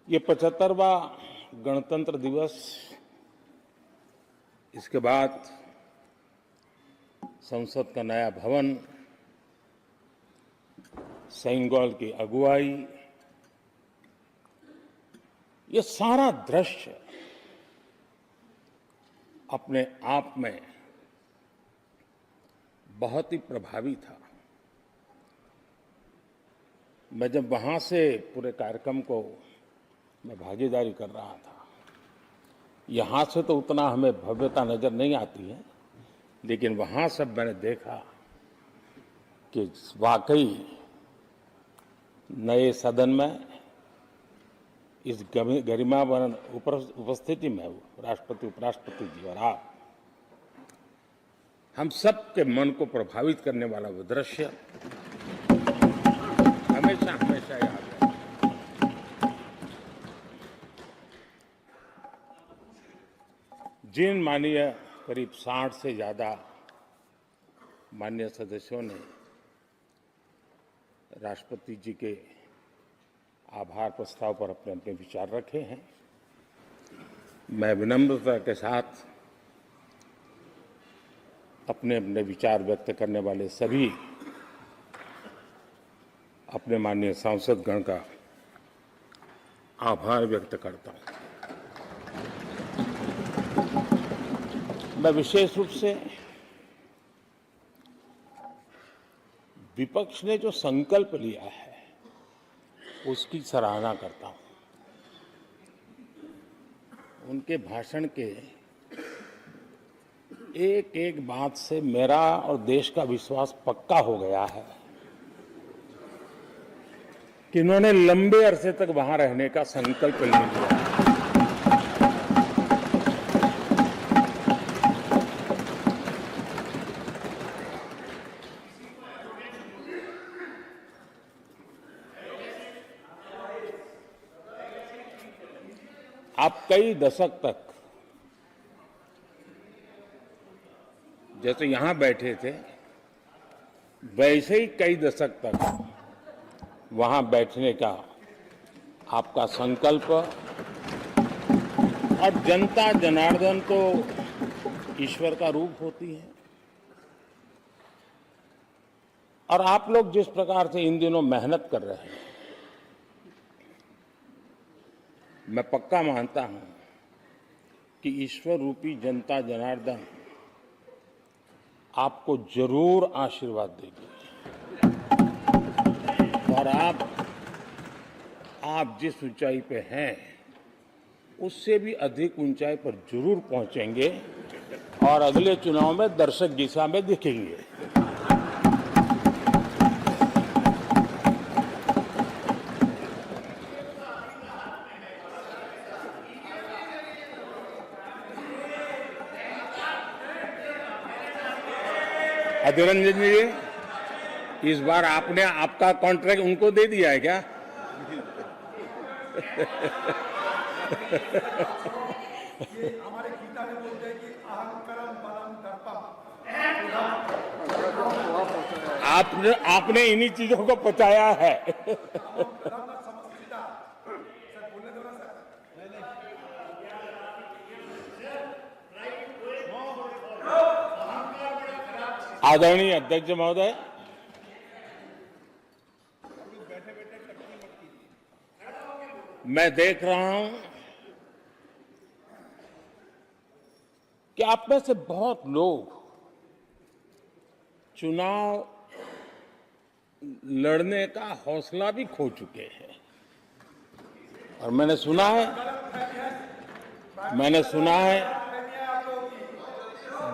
ये 75वां गणतंत्र दिवस, इसके बाद संसद का नया भवन, सेंगोल की अगुवाई, ये सारा दृश्य अपने आप में बहुत ही प्रभावी था। मैं जब वहां से पूरे कार्यक्रम को मैं भागीदारी कर रहा था, यहां से तो उतना हमें भव्यता नजर नहीं आती है, लेकिन वहां सब मैंने देखा कि वाकई नए सदन में इस गरिमापूर्ण उपस्थिति में राष्ट्रपति, उपराष्ट्रपति जी और आप, हम सब के मन को प्रभावित करने वाला वो दृश्य हमेशा हमेशा याद है। जिन माननीय करीब 60 से ज्यादा माननीय सदस्यों ने राष्ट्रपति जी के आभार प्रस्ताव पर अपने अपने विचार रखे हैं, मैं विनम्रता के साथ अपने अपने विचार व्यक्त करने वाले सभी अपने माननीय सांसदगण का आभार व्यक्त करता हूं। मैं विशेष रूप से विपक्ष ने जो संकल्प लिया है उसकी सराहना करता हूं। उनके भाषण के एक एक बात से मेरा और देश का विश्वास पक्का हो गया है कि इन्होंने लंबे अरसे तक वहां रहने का संकल्प लिया। आप कई दशक तक जैसे यहां बैठे थे, वैसे ही कई दशक तक वहां बैठने का आपका संकल्प, और जनता जनार्दन तो ईश्वर का रूप होती है, और आप लोग जिस प्रकार से इन दिनों मेहनत कर रहे हैं, मैं पक्का मानता हूं कि ईश्वर रूपी जनता जनार्दन आपको जरूर आशीर्वाद देगी, और आप जिस ऊंचाई पे हैं उससे भी अधिक ऊंचाई पर जरूर पहुंचेंगे और अगले चुनाव में दर्शक दिशा में दिखेंगे। अधीर रंजन जी, इस बार आपने आपका कॉन्ट्रैक्ट उनको दे दिया है क्या? ये हमारे गीता में बोलते हैं कि अहंकारम बलम दर्पम। आपने इन्हीं चीजों को पचाया है। आदरणीय अध्यक्ष महोदय, मैं देख रहा हूं कि आप में से बहुत लोग चुनाव लड़ने का हौसला भी खो चुके हैं, और मैंने सुना है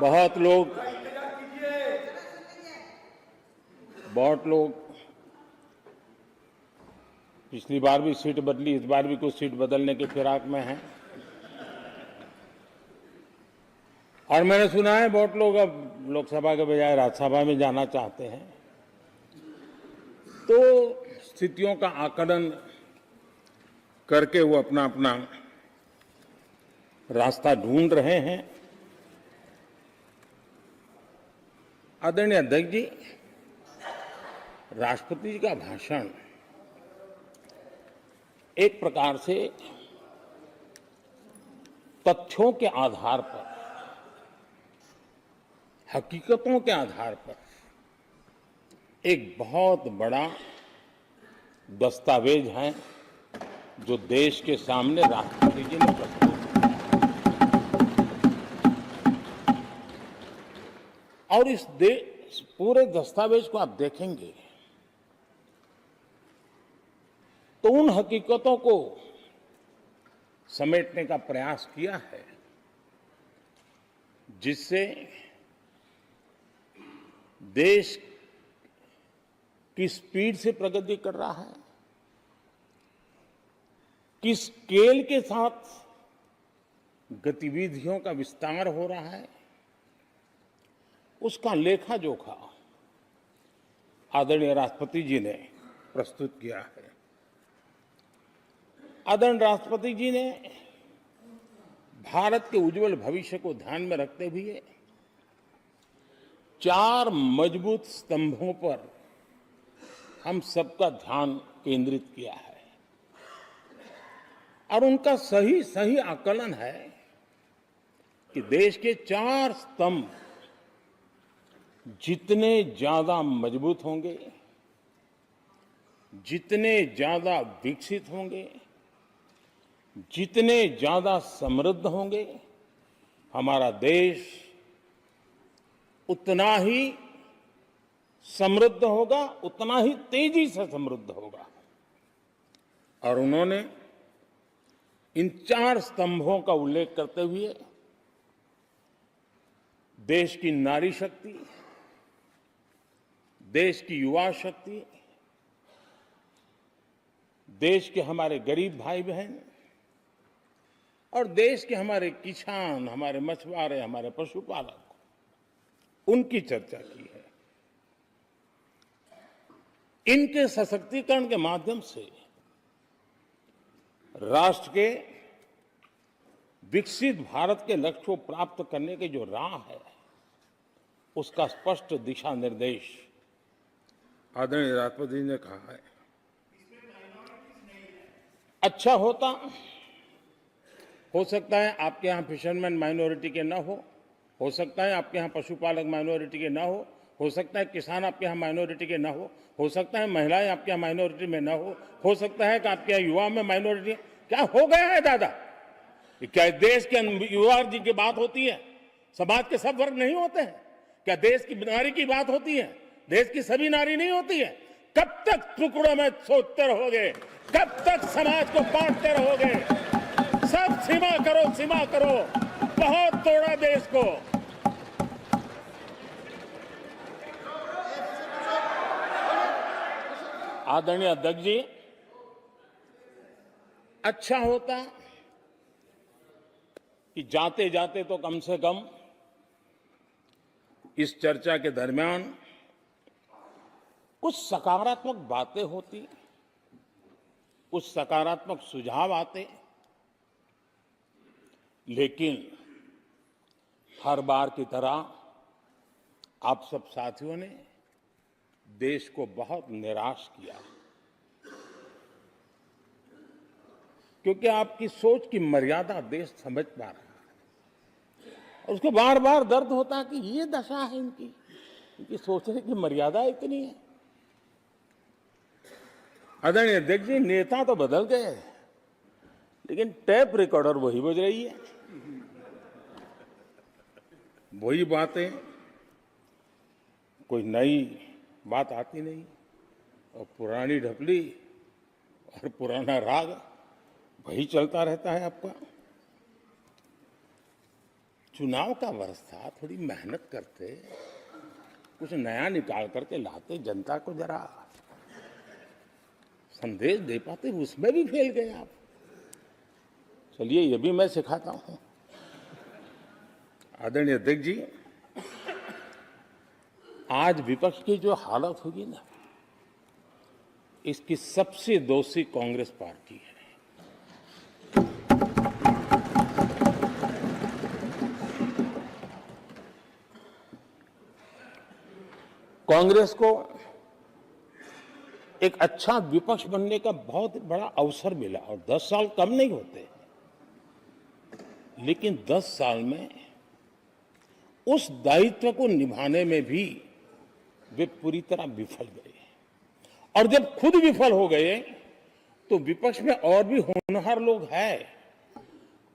बहुत लोग पिछली बार भी सीट बदली, इस बार भी कुछ सीट बदलने की फिराक में हैं, और मैंने सुना है बहुत लोग अब लोकसभा के बजाय राज्यसभा में जाना चाहते हैं। तो स्थितियों का आकलन करके वो अपना अपना रास्ता ढूंढ रहे हैं। आदरणीय अध्यक्ष जी, राष्ट्रपति जी का भाषण एक प्रकार से तथ्यों के आधार पर, हकीकतों के आधार पर एक बहुत बड़ा दस्तावेज है जो देश के सामने राष्ट्रपति जी ने प्रस्तुत किया। और इस पूरे दस्तावेज को आप देखेंगे तो उन हकीकतों को समेटने का प्रयास किया है जिससे देश किस स्पीड से प्रगति कर रहा है, किस स्केल के साथ गतिविधियों का विस्तार हो रहा है, उसका लेखा जोखा आदरणीय राष्ट्रपति जी ने प्रस्तुत किया है। आदरणीय राष्ट्रपति जी ने भारत के उज्जवल भविष्य को ध्यान में रखते हुए 4 मजबूत स्तंभों पर हम सबका ध्यान केंद्रित किया है और उनका सही आकलन है कि देश के 4 स्तंभ जितने ज्यादा मजबूत होंगे, जितने ज्यादा विकसित होंगे, जितने ज्यादा समृद्ध होंगे, हमारा देश उतना ही समृद्ध होगा, उतना ही तेजी से समृद्ध होगा। और उन्होंने इन 4 स्तंभों का उल्लेख करते हुए देश की नारी शक्ति, देश की युवा शक्ति, देश के हमारे गरीब भाई बहन और देश के हमारे किसान, हमारे मछुआरे, हमारे पशुपालक, उनकी चर्चा की है। इनके सशक्तिकरण के माध्यम से राष्ट्र के विकसित भारत के लक्ष्य को प्राप्त करने की जो राह है, उसका स्पष्ट दिशा निर्देश आदरणीय राष्ट्रपति जी ने कहा है। अच्छा होता, हो सकता है आपके यहां फिशरमैन माइनॉरिटी के ना हो सकता है आपके यहां पशुपालक माइनॉरिटी के ना हो सकता है किसान आपके यहां माइनॉरिटी के ना हो सकता है महिलाएं आपके यहां माइनॉरिटी में ना हो सकता है कि आपके यहां युवा में माइनॉरिटी। क्या हो गया है दादा? क्या देश के युवा जी की बात होती है? समाज के सब वर्ग नहीं होते हैं? क्या देश की नारी की बात होती है? देश की सभी नारी नहीं होती है? कब तक टुकड़ों में सोचते रहोगे? कब तक समाज को बांटते रहोगे? सब सीमा करो, सीमा करो। बहुत तोड़ा देश को। आदरणीय अध्यक्ष जी, अच्छा होता कि जाते जाते तो कम से कम इस चर्चा के दरमियान कुछ सकारात्मक बातें होती, कुछ सकारात्मक सुझाव आते, लेकिन हर बार की तरह आप सब साथियों ने देश को बहुत निराश किया, क्योंकि आपकी सोच की मर्यादा देश समझ पा रहा है। और उसको बार बार दर्द होता है कि ये दशा है इनकी सोचने की मर्यादा इतनी है। आदरणीय अध्यक्ष जी, नेता तो बदल गए, लेकिन टेप रिकॉर्डर वही बज रही है, वही बातें, कोई नई बात आती नहीं, और पुरानी ढपली और पुराना राग वही चलता रहता है आपका। चुनाव का वर्ष था, थोड़ी मेहनत करते, कुछ नया निकाल करके लाते, जनता को जरा संदेश दे पाते, उसमें भी फेल गए आप। चलिए, ये भी मैं सिखाता हूं। आदरणीय अध्यक्ष जी, आज विपक्ष की जो हालत होगी ना, इसकी सबसे दोषी कांग्रेस पार्टी है। कांग्रेस को एक अच्छा विपक्ष बनने का बहुत बड़ा अवसर मिला, और 10 साल कम नहीं होते, लेकिन 10 साल में उस दायित्व को निभाने में भी वे पूरी तरह विफल गए। और जब खुद विफल हो गए तो विपक्ष में और भी होनहार लोग हैं,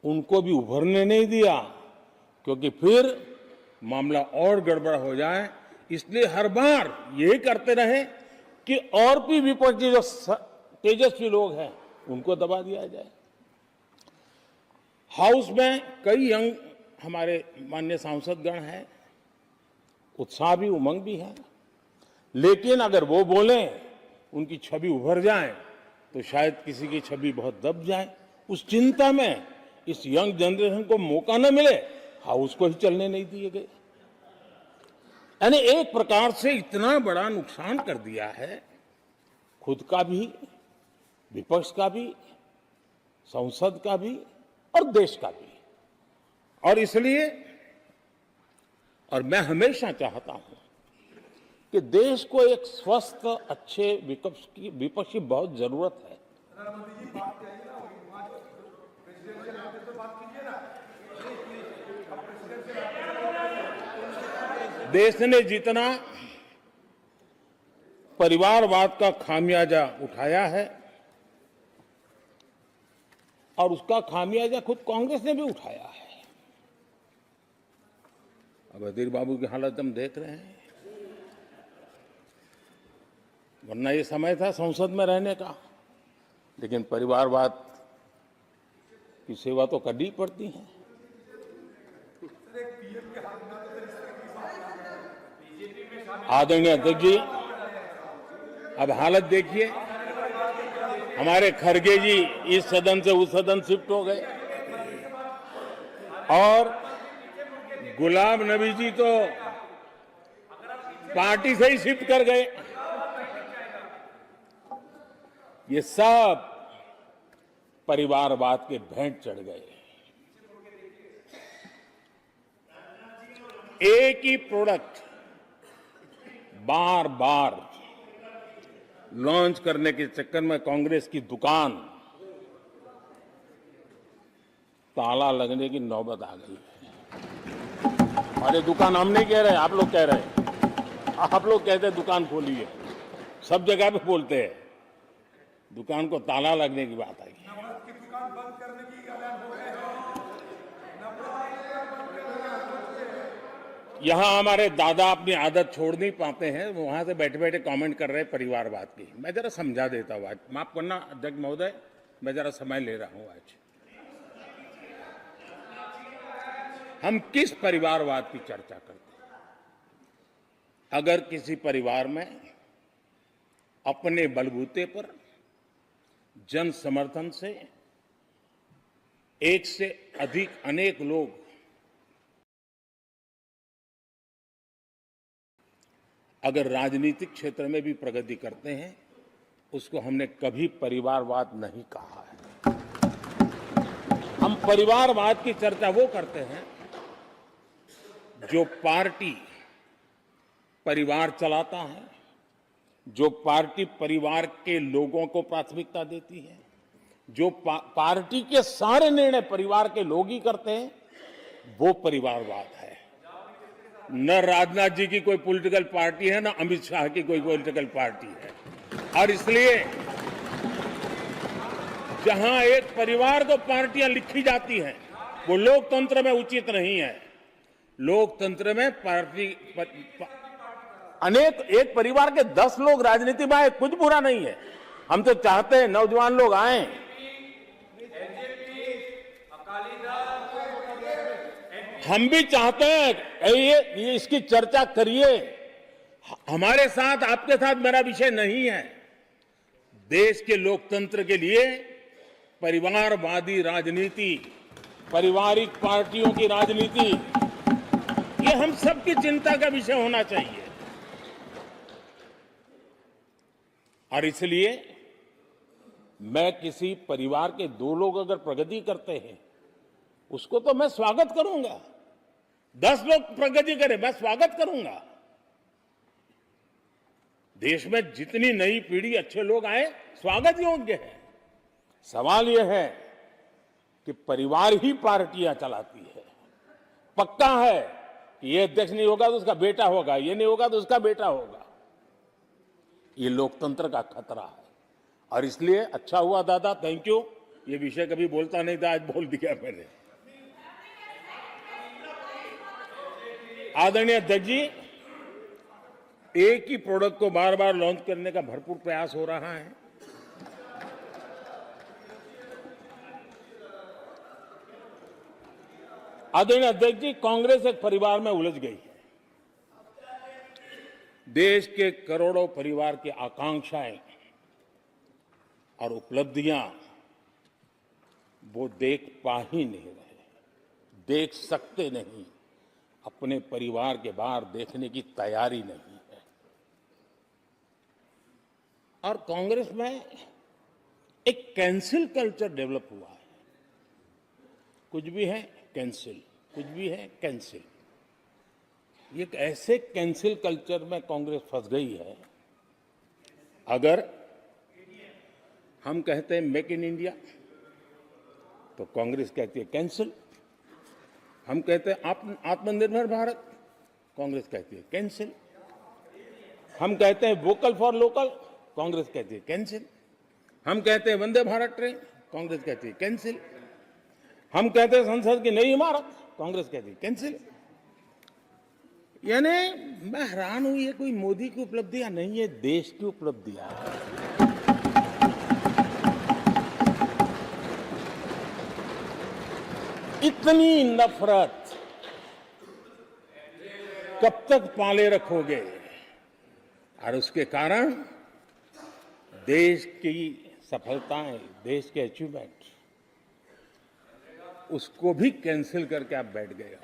उनको भी उभरने नहीं दिया, क्योंकि फिर मामला और गड़बड़ हो जाए। इसलिए हर बार यही करते रहे कि और भी विपक्षी जो तेजस्वी लोग हैं उनको दबा दिया जाए। हाउस में कई यंग हमारे माननीय सांसदगण हैं, उत्साह भी उमंग भी है, लेकिन अगर वो बोलें, उनकी छवि उभर जाए तो शायद किसी की छवि बहुत दब जाए। उस चिंता में इस यंग जनरेशन को मौका न मिले, हाउस को ही चलने नहीं दिए गए। यानी एक प्रकार से इतना बड़ा नुकसान कर दिया है, खुद का भी, विपक्ष का भी, संसद का भी और देश का भी। और इसलिए, और मैं हमेशा चाहता हूं कि देश को एक स्वस्थ अच्छे विपक्ष की बहुत जरूरत है। प्रधानमंत्री जी, बात क्या है ना, वहाँ जो प्रेसिडेंशियल आते तो बात कीजिए ना। अब प्रेसिडेंशियल देश ने जितना परिवारवाद का खामियाजा उठाया है, और उसका खामियाजा खुद कांग्रेस ने भी उठाया है। अब अधीर बाबू की हालत हम देख रहे हैं, वरना ये समय था संसद में रहने का, लेकिन परिवारवाद की सेवा तो करनी पड़ती है। आदरणीय अध्यक्ष जी, अब हालत देखिए, हमारे खरगे जी इस सदन से उस सदन शिफ्ट हो गए, और गुलाम नबी जी तो पार्टी से ही शिफ्ट कर गए। ये सब परिवारवाद के भेंट चढ़ गए। एक ही प्रोडक्ट बार बार लॉन्च करने के चक्कर में कांग्रेस की दुकान ताला लगने की नौबत आ गई है। और ये दुकान हम नहीं कह रहे, आप लोग कह रहे हैं। आप लोग कहते हैं दुकान खोलिए, सब जगह पे बोलते हैं, दुकान को ताला लगने की बात आई। नवरत्न की दुकान बंद करने की ऐलान हो रहे हैं। यहां हमारे दादा अपनी आदत छोड़ नहीं पाते हैं, वहां से बैठे बैठे कमेंट कर रहे हैं परिवारवाद की। मैं जरा समझा देता हूं, आज माफ करना अध्यक्ष महोदय, मैं जरा समय ले रहा हूं। आज हम किस परिवारवाद की चर्चा करते हैं? अगर किसी परिवार में अपने बलबूते पर जन समर्थन से एक से अधिक अनेक लोग अगर राजनीतिक क्षेत्र में भी प्रगति करते हैं, उसको हमने कभी परिवारवाद नहीं कहा है। हम परिवारवाद की चर्चा वो करते हैं जो पार्टी परिवार चलाता है, जो पार्टी परिवार के लोगों को प्राथमिकता देती है, जो पार्टी के सारे निर्णय परिवार के लोग ही करते हैं, वो परिवारवाद है। न राजनाथ जी की कोई पॉलिटिकल पार्टी है, न अमित शाह की कोई पॉलिटिकल पार्टी है। और इसलिए जहां एक परिवार को पार्टियां लिखी जाती हैं, वो लोकतंत्र में उचित नहीं है। लोकतंत्र में पार्टी अनेक, एक परिवार के 10 लोग राजनीति में आए, कुछ बुरा नहीं है। हम तो चाहते हैं नौजवान लोग आए। हम भी चाहते हैं ये इसकी चर्चा करिए। हमारे साथ, आपके साथ मेरा विषय नहीं है। देश के लोकतंत्र के लिए परिवारवादी राजनीति, पारिवारिक पार्टियों की राजनीति, ये हम सबकी चिंता का विषय होना चाहिए। और इसलिए मैं किसी परिवार के 2 लोग अगर प्रगति करते हैं, उसको तो मैं स्वागत करूंगा। 10 लोग प्रगति करें, मैं स्वागत करूंगा। देश में जितनी नई पीढ़ी अच्छे लोग आए स्वागत योग्य है। सवाल यह है कि परिवार ही पार्टियां चलाती है। पक्का है कि ये अध्यक्ष नहीं होगा तो उसका बेटा होगा, ये नहीं होगा तो उसका बेटा होगा। ये लोकतंत्र का खतरा है। और इसलिए अच्छा हुआ दादा, थैंक यू। ये विषय कभी बोलता नहीं था, आज बोल दिया मैंने। आदरणीय अध्यक्ष जी, एक ही प्रोडक्ट को बार बार लॉन्च करने का भरपूर प्रयास हो रहा है। आदरणीय अध्यक्ष जी, कांग्रेस एक परिवार में उलझ गई है। देश के करोड़ों परिवार की आकांक्षाएं और उपलब्धियां वो देख पा ही नहीं रहे, देख सकते नहीं, अपने परिवार के बाहर देखने की तैयारी नहीं है। और कांग्रेस में एक कैंसिल कल्चर डेवलप हुआ है। कुछ भी है कैंसिल, कुछ भी है कैंसिल। एक ऐसे कैंसिल कल्चर में कांग्रेस फंस गई है। अगर हम कहते हैं मेक इन इंडिया तो कांग्रेस कहती है कैंसिल। हम कहते हैं आत्मनिर्भर भारत, कांग्रेस कहती है कैंसिल। हम कहते हैं वोकल फॉर लोकल, कांग्रेस कहती है कैंसिल। हम कहते हैं वंदे भारत ट्रेन, कांग्रेस कहती है कैंसिल। हम कहते हैं संसद की नई इमारत, कांग्रेस कहती है कैंसिल। यानी मैं हैरान हूं, ये कोई मोदी की उपलब्धियां नहीं है, देश की उपलब्धियां हैं। इतनी नफरत कब तक पाले रखोगे? और उसके कारण देश की सफलताएं, देश के अचीवमेंट, उसको भी कैंसिल करके आप बैठ गए हो।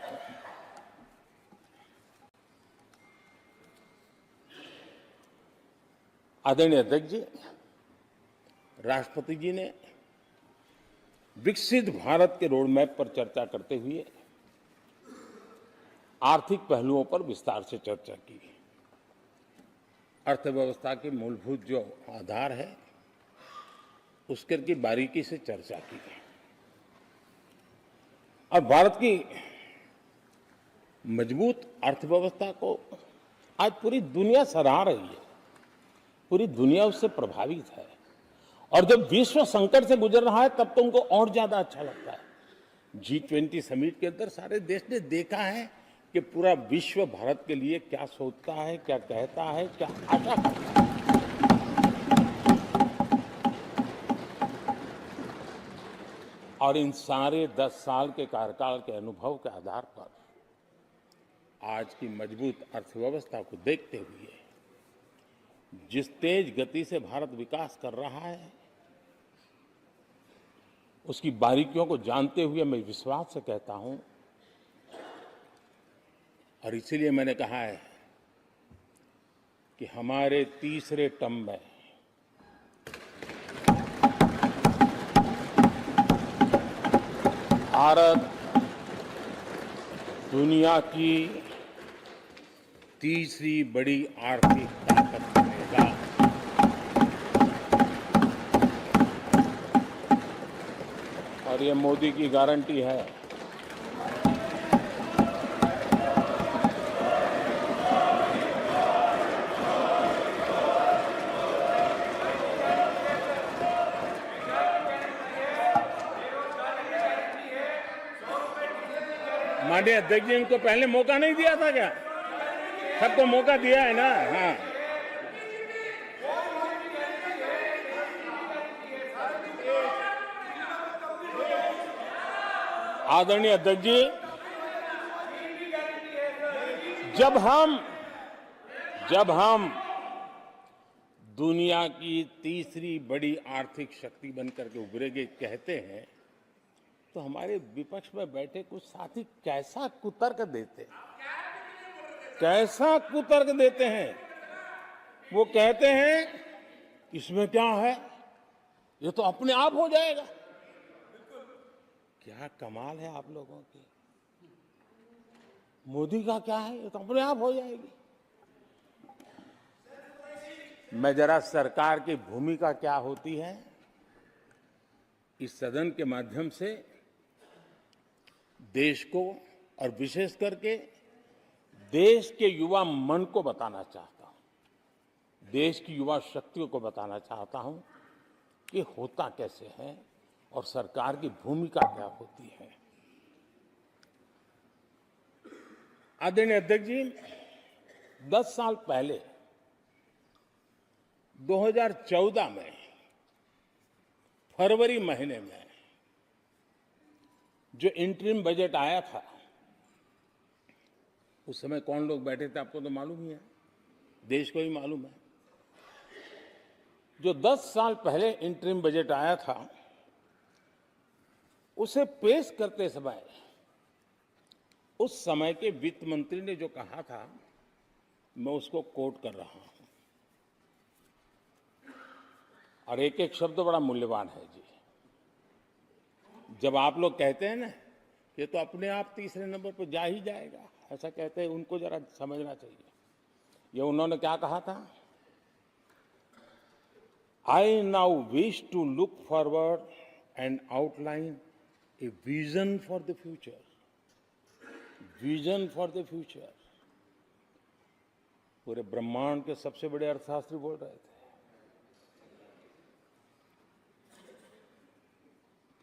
आदरणीय अध्यक्ष जी, राष्ट्रपति जी ने विकसित भारत के रोडमैप पर चर्चा करते हुए आर्थिक पहलुओं पर विस्तार से चर्चा की। अर्थव्यवस्था के मूलभूत जो आधार है उसके की बारीकी से चर्चा की और भारत की मजबूत अर्थव्यवस्था को आज पूरी दुनिया सराह रही है, पूरी दुनिया उससे प्रभावित है। और जब विश्व संकट से गुजर रहा है तब तो उनको और ज्यादा अच्छा लगता है। G20 समिट के अंदर सारे देश ने देखा है कि पूरा विश्व भारत के लिए क्या सोचता है, क्या कहता है, क्या आशा करता है। और इन सारे 10 साल के कार्यकाल के अनुभव के आधार पर आज की मजबूत अर्थव्यवस्था को देखते हुए जिस तेज गति से भारत विकास कर रहा है, उसकी बारीकियों को जानते हुए मैं विश्वास से कहता हूं, और इसीलिए मैंने कहा है कि हमारे तीसरे टर्म में भारत दुनिया की तीसरी बड़ी आर्थिक ताकत बनेगा। और ये मोदी की गारंटी है। माननीय अध्यक्ष जी, इनको पहले मौका नहीं दिया था क्या? सबको मौका दिया है ना? हाँ। आदरणीय अध्यक्ष जी, जब हम दुनिया की तीसरी बड़ी आर्थिक शक्ति बनकर के उभरेंगे कहते हैं, तो हमारे विपक्ष में बैठे कुछ साथी कैसा कुतर्क देते हैं। वो कहते हैं इसमें क्या है, ये तो अपने आप हो जाएगा। क्या कमाल है आप लोगों की। मोदी का क्या है, ये तो अपने आप हो जाएगी। मैं जरा सरकार की भूमिका क्या होती है इस सदन के माध्यम से देश को और विशेष करके देश के युवा मन को बताना चाहता हूं, देश की युवा शक्तियों को बताना चाहता हूं कि होता कैसे है और सरकार की भूमिका क्या होती है। आदरणीय अध्यक्ष जी, 10 साल पहले 2014 में फरवरी महीने में जो इंटरिम बजट आया था, उस समय कौन लोग बैठे थे आपको तो मालूम ही है, देश को ही मालूम है। जो 10 साल पहले इंटरिम बजट आया था, उसे पेश करते समय उस समय के वित्त मंत्री ने जो कहा था, मैं उसको कोट कर रहा हूं और एक एक शब्द बड़ा मूल्यवान है जी। जब आप लोग कहते हैं ना कि तो अपने आप तीसरे नंबर पर जा ही जाएगा, ऐसा कहते हैं, उनको जरा समझना चाहिए। ये उन्होंने क्या कहा था? I now wish to look forward and outline a vision for the future, vision for the future. पूरे ब्रह्मांड के सबसे बड़े अर्थशास्त्री बोल रहे थे।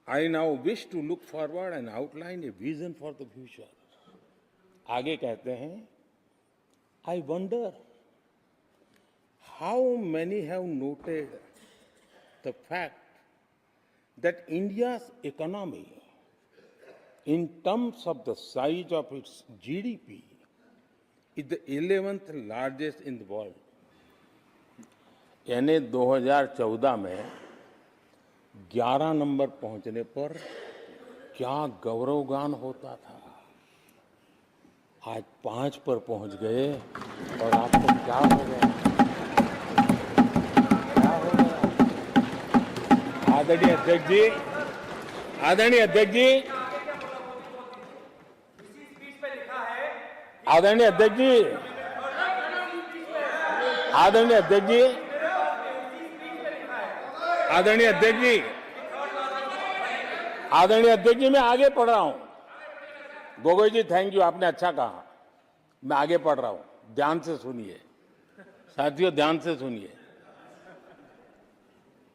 I now wish to look forward and outline a vision for the future. आगे कहते हैं, I wonder how many have noted the fact that India's economy, in terms of the size of its GDP, is the 11th largest in the world. यानी 2014 में 11 number पहुंचने पर क्या गौरवगान होता था। आज 5 पर पहुंच गए और आपको क्या हो गया, क्या हो गया? आदरणीय अध्यक्ष जी, आदरणीय अध्यक्ष जी, आदरणीय अध्यक्ष जी, आदरणीय अध्यक्ष जी, आदरणीय अध्यक्ष जी, आदरणीय अध्यक्ष जी, मैं आगे पढ़ रहा हूं। गोगोई जी, थैंक यू, आपने अच्छा कहा। मैं आगे पढ़ रहा हूं, ध्यान से सुनिए साथियों, ध्यान से सुनिए।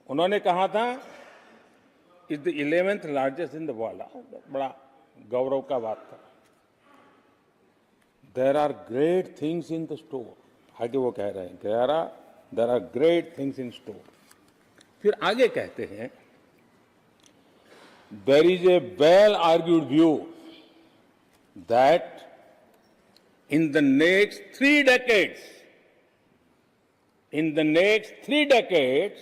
उन्होंने कहा था is the 11th largest in the world, बड़ा गौरव का बात था। There are great things in the store, आगे वो कह रहे हैं there are great things in store. फिर आगे कहते हैं, there is a well argued view that in the next 3 decades,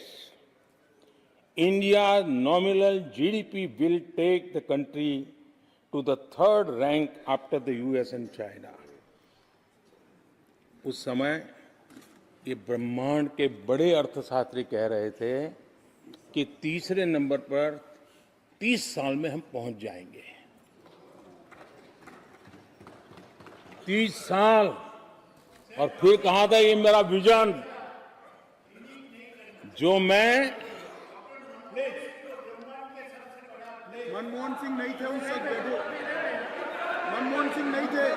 India's nominal GDP will take the country to the 3rd rank after the US and China. उस समय ये ब्रह्मांड के बड़े अर्थशास्त्री कह रहे थे कि तीसरे नंबर पर 30 साल में हम पहुंच जाएंगे। 30 साल। और फिर कहा था ये मेरा विजन, जो मैं मनमोहन सिंह नहीं थे उस वक्त, मनमोहन सिंह नहीं थे।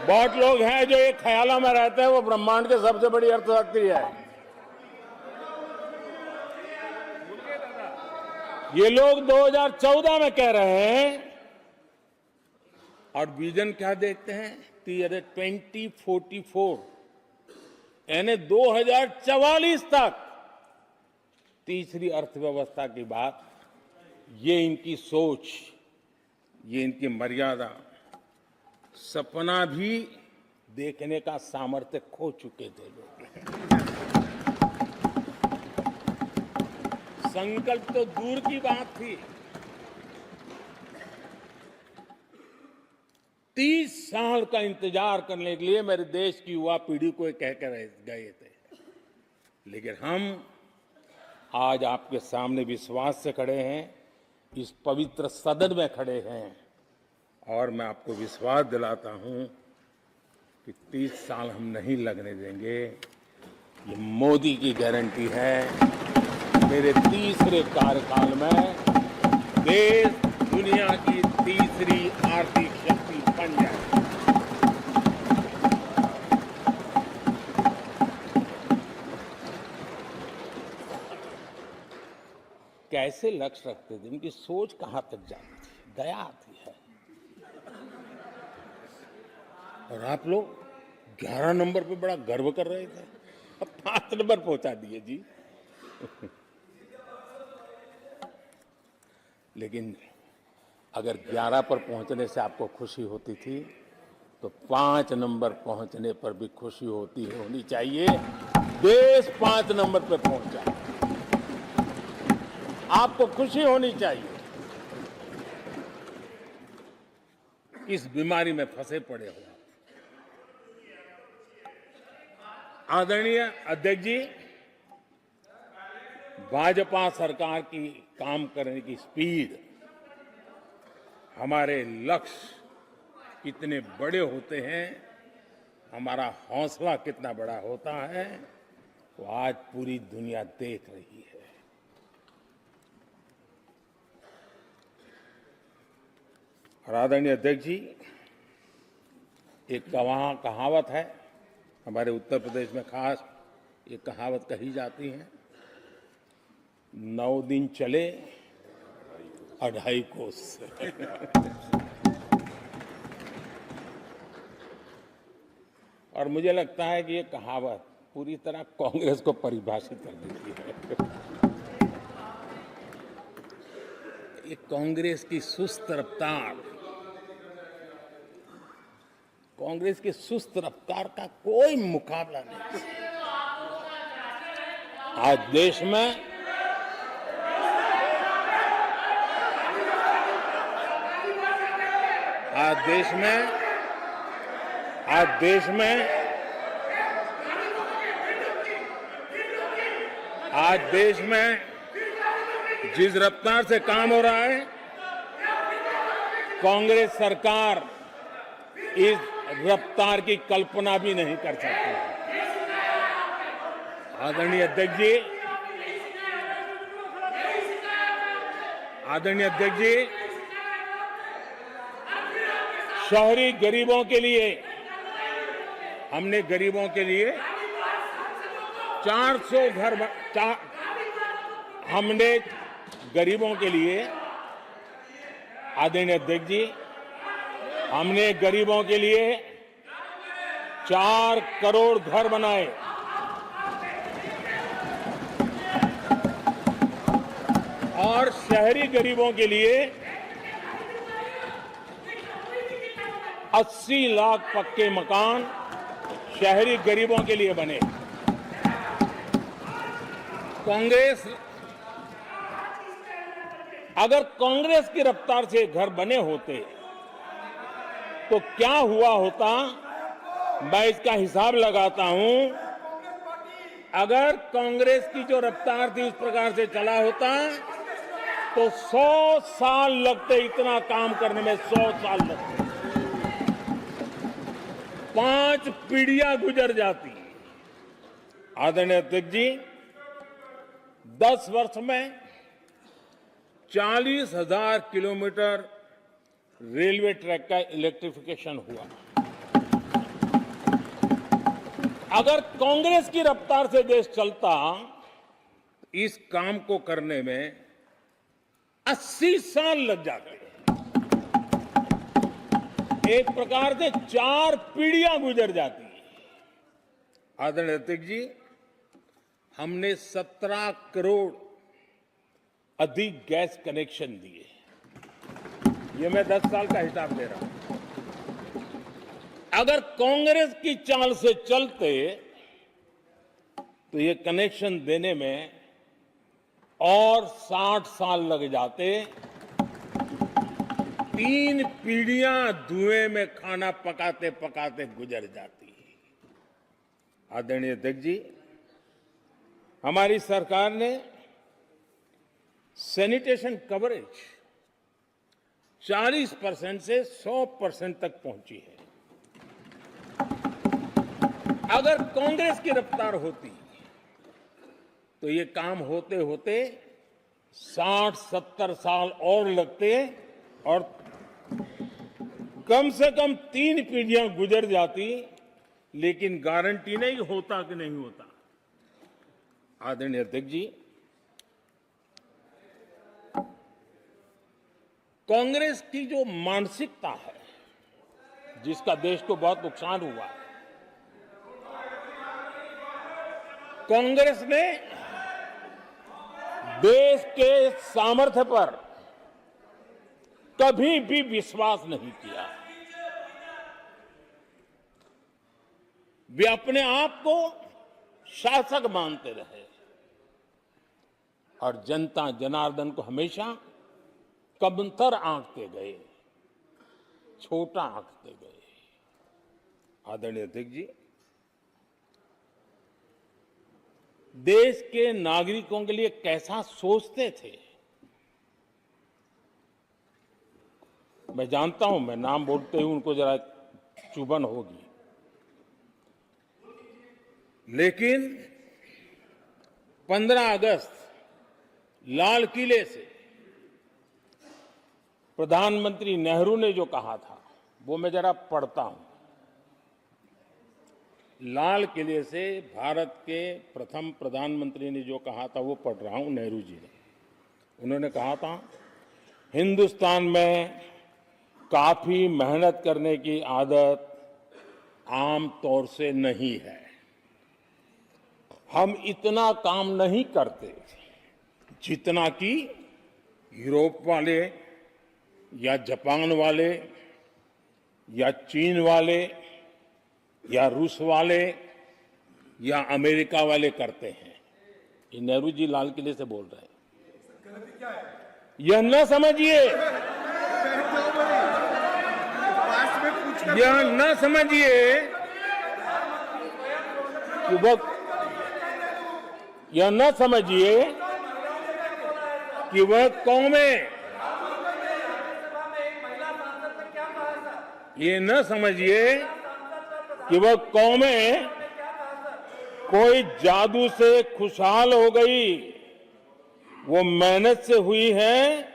बहुत लोग हैं जो एक ख्यालों में रहते हैं वो ब्रह्मांड के सबसे बड़ी अर्थशास्त्री है। ये लोग 2014 में कह रहे हैं और विजन क्या देखते हैं 2044, यानी 2044 तक तीसरी अर्थव्यवस्था की बात। ये इनकी सोच, ये इनकी मर्यादा, सपना भी देखने का सामर्थ्य खो चुके थे लोग। संकल्प तो दूर की बात थी। 30 साल का इंतजार करने के लिए मेरे देश की युवा पीढ़ी को कह कर गए थे, लेकिन हम आज आपके सामने विश्वास से खड़े हैं, इस पवित्र सदन में खड़े हैं और मैं आपको विश्वास दिलाता हूं कि 30 साल हम नहीं लगने देंगे। ये मोदी की गारंटी है। मेरे तीसरे कार्यकाल में देश दुनिया की तीसरी आर्थिक शक्ति बन जाए। कैसे लक्ष्य रखते थे, उनकी सोच कहां तक जाती थी, दया आती है। और आप लोग 11 नंबर पे बड़ा गर्व कर रहे थे, अब 5 नंबर पहुंचा दिए जी। लेकिन अगर 11 पर पहुंचने से आपको खुशी होती थी तो 5 नंबर पहुंचने पर भी खुशी होनी चाहिए। देश 5 नंबर पर पहुंचा, आपको खुशी होनी चाहिए। इस बीमारी में फंसे पड़े हो। आदरणीय अध्यक्ष जी, भाजपा सरकार की काम करने की स्पीड, हमारे लक्ष्य कितने बड़े होते हैं, हमारा हौसला कितना बड़ा होता है, वो आज पूरी दुनिया देख रही है। और आदरणीय अध्यक्ष जी, एक कहावत है हमारे उत्तर प्रदेश में, खास ये कहावत कही जाती है, 9 दिन चले 2.5 कोस। और मुझे लगता है कि ये कहावत पूरी तरह कांग्रेस को परिभाषित कर देती है। ये कांग्रेस की सुस्त रफ्तार, कांग्रेस की सुस्त रफ्तार का कोई मुकाबला नहीं। आज देश में जिस रफ्तार से काम हो रहा है, कांग्रेस सरकार इस रफ्तार की कल्पना भी नहीं कर सकती। आदरणीय अध्यक्ष जी, शहरी गरीबों के लिए हमने गरीबों के लिए 400 घर हमने गरीबों के लिए, आदरणीय अध्यक्ष जी, हमने गरीबों के लिए 4 करोड़ घर बनाए। और शहरी गरीबों के लिए 80 लाख पक्के मकान शहरी गरीबों के लिए बने। अगर कांग्रेस की रफ्तार से घर बने होते तो क्या हुआ होता, मैं इसका हिसाब लगाता हूं। अगर कांग्रेस की जो रफ्तार थी उस प्रकार से चला होता तो 100 साल लगते, इतना काम करने में 100 साल लगते, 5 पीढ़ियां गुजर जाती। आदरणीय अध्यक्ष जी, 10 वर्ष में 40,000 किलोमीटर रेलवे ट्रैक का इलेक्ट्रिफिकेशन हुआ। अगर कांग्रेस की रफ्तार से देश चलता, इस काम को करने में 80 साल लग जाते। एक प्रकार से 4 पीढ़ियां गुजर जाती। आदरणीय अध्यक्ष जी, हमने 17 करोड़ अधिक गैस कनेक्शन दिए। ये मैं 10 साल का हिसाब दे रहा हूं। अगर कांग्रेस की चाल से चलते तो ये कनेक्शन देने में और 60 साल लग जाते। 3 पीढ़ियां धुएं में खाना पकाते पकाते गुजर जाती। आदरणीय अध्यक्ष जी, हमारी सरकार ने सैनिटेशन कवरेज 40% से 100% तक पहुंची है। अगर कांग्रेस की रफ्तार होती तो ये काम होते होते 60-70 साल और लगते और कम से कम 3 पीढ़ियां गुजर जाती, लेकिन गारंटी नहीं होता कि नहीं होता। आदरणीय अध्यक्ष जी, कांग्रेस की जो मानसिकता है, जिसका देश को बहुत नुकसान हुआ है, कांग्रेस ने देश के सामर्थ्य पर कभी भी विश्वास नहीं किया। वे अपने आप को शासक मानते रहे और जनता जनार्दन को हमेशा कमतर आंकते गए, छोटा आंकते गए। आदरणीय अध्यक्ष जी, देश के नागरिकों के लिए कैसा सोचते थे, मैं जानता हूं, मैं नाम बोलते ही उनको जरा चुभन होगी, लेकिन 15 अगस्त लाल किले से प्रधानमंत्री नेहरू ने जो कहा था वो मैं जरा पढ़ता हूं। लाल किले से भारत के प्रथम प्रधानमंत्री ने जो कहा था वो पढ़ रहा हूं, नेहरू जी ने। उन्होंने कहा था, हिंदुस्तान में काफी मेहनत करने की आदत आम तौर से नहीं है। हम इतना काम नहीं करते जितना कि यूरोप वाले या जापान वाले या चीन वाले या रूस वाले या अमेरिका वाले करते हैं। ये नेहरू जी लाल किले से बोल रहे हैं। यह न समझिए, यह न समझिए कि वह, यह न समझिए कि वह कौमें, ये न समझिए कि वह कौमें कोई जादू से खुशहाल हो गई। वो मेहनत से हुई है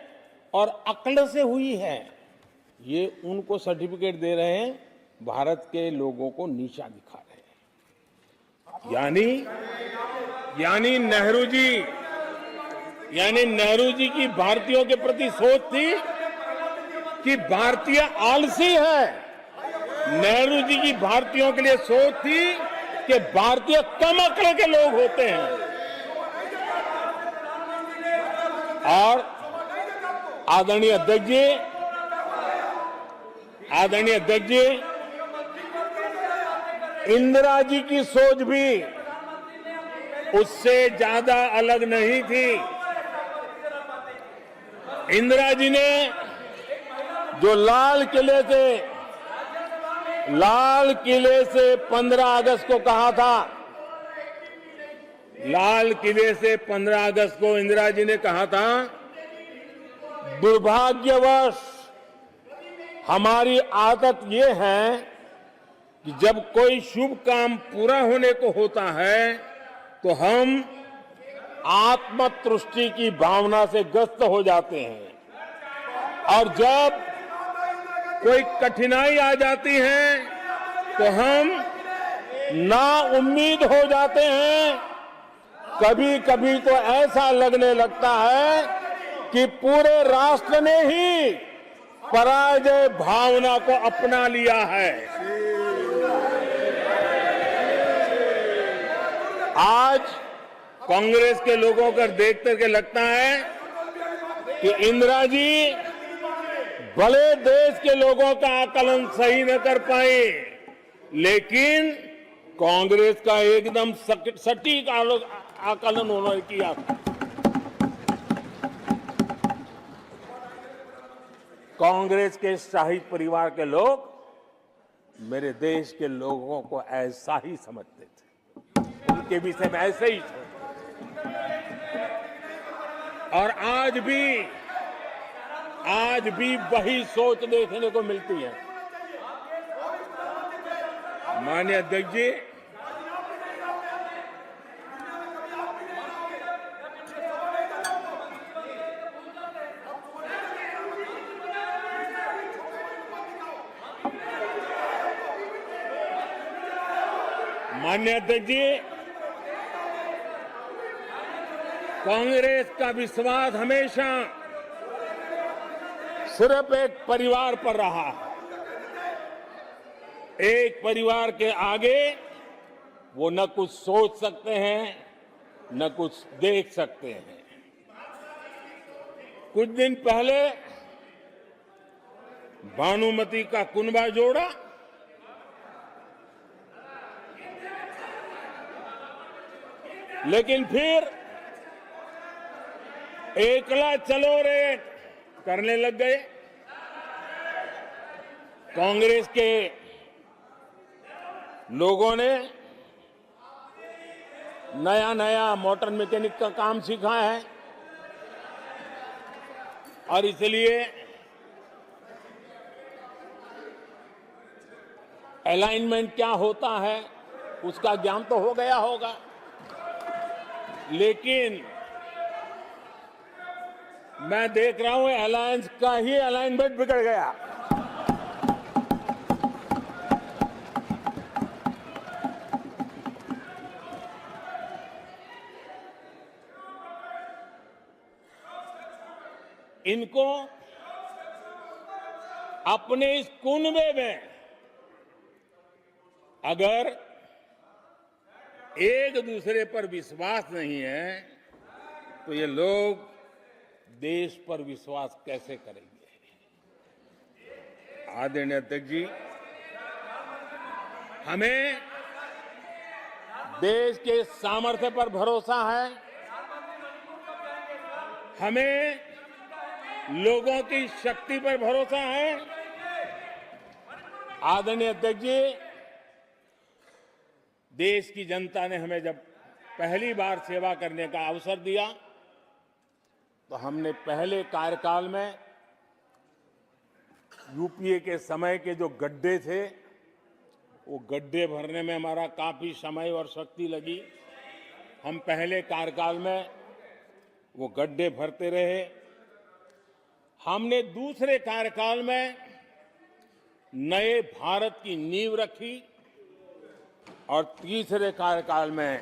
और अक्ल से हुई है। ये उनको सर्टिफिकेट दे रहे हैं, भारत के लोगों को नीचा दिखा रहे हैं। यानी नेहरू जी की भारतीयों के प्रति सोच थी कि भारतीय आलसी है। नेहरू जी की भारतीयों के लिए सोच थी कि भारतीय कम अक्ल के लोग होते हैं। और आदरणीय अध्यक्ष जी, इंदिरा जी की सोच भी उससे ज्यादा अलग नहीं थी। इंदिरा जी ने जो लाल किले से 15 अगस्त को कहा था, लाल किले से 15 अगस्त को इंदिरा जी ने कहा था, दुर्भाग्यवश हमारी आदत ये है कि जब कोई शुभ काम पूरा होने को होता है तो हम आत्मतुष्टि की भावना से ग्रस्त हो जाते हैं और जब कोई कठिनाई आ जाती है तो हम नाउम्मीद हो जाते हैं। कभी कभी तो ऐसा लगने लगता है कि पूरे राष्ट्र ने ही पराजय भावना को अपना लिया है। आज कांग्रेस के लोगों को देख करके लगता है कि इंदिरा जी भले देश के लोगों का आकलन सही न कर पाए, लेकिन कांग्रेस का एकदम सटीक आकलन उन्होंने किया था। कांग्रेस के शाही परिवार के लोग मेरे देश के लोगों को ऐसा ही समझते थे, उनके विषय में ऐसे ही सोचते। और आज भी वही सोच देखने को मिलती है। माननीय अध्यक्ष जी, माननीय अध्यक्ष जी, कांग्रेस का विश्वास हमेशा सिर्फ एक परिवार पर रहा है। एक परिवार के आगे वो न कुछ सोच सकते हैं, न कुछ देख सकते हैं। कुछ दिन पहले भानुमति का कुनबा जोड़ा लेकिन फिर एकला चलो रे करने लग गए। कांग्रेस के लोगों ने नया नया मोटर मैकेनिक का काम सीखा है और इसलिए अलाइनमेंट क्या होता है उसका ज्ञान तो हो गया होगा, लेकिन मैं देख रहा हूं अलायंस का ही अलाइनमेंट बिगड़ गया। इनको अपने इस कुनबे में अगर एक दूसरे पर विश्वास नहीं है तो ये लोग देश पर विश्वास कैसे करेंगे। आदरणीय अध्यक्ष जी, हमें देश के सामर्थ्य पर भरोसा है, हमें लोगों की शक्ति पर भरोसा है। आदरणीय अध्यक्ष जी, देश की जनता ने हमें जब पहली बार सेवा करने का अवसर दिया तो हमने पहले कार्यकाल में यूपीए के समय के जो गड्ढे थे वो गड्ढे भरने में हमारा काफी समय और शक्ति लगी। हम पहले कार्यकाल में वो गड्ढे भरते रहे। हमने दूसरे कार्यकाल में नए भारत की नींव रखी और तीसरे कार्यकाल में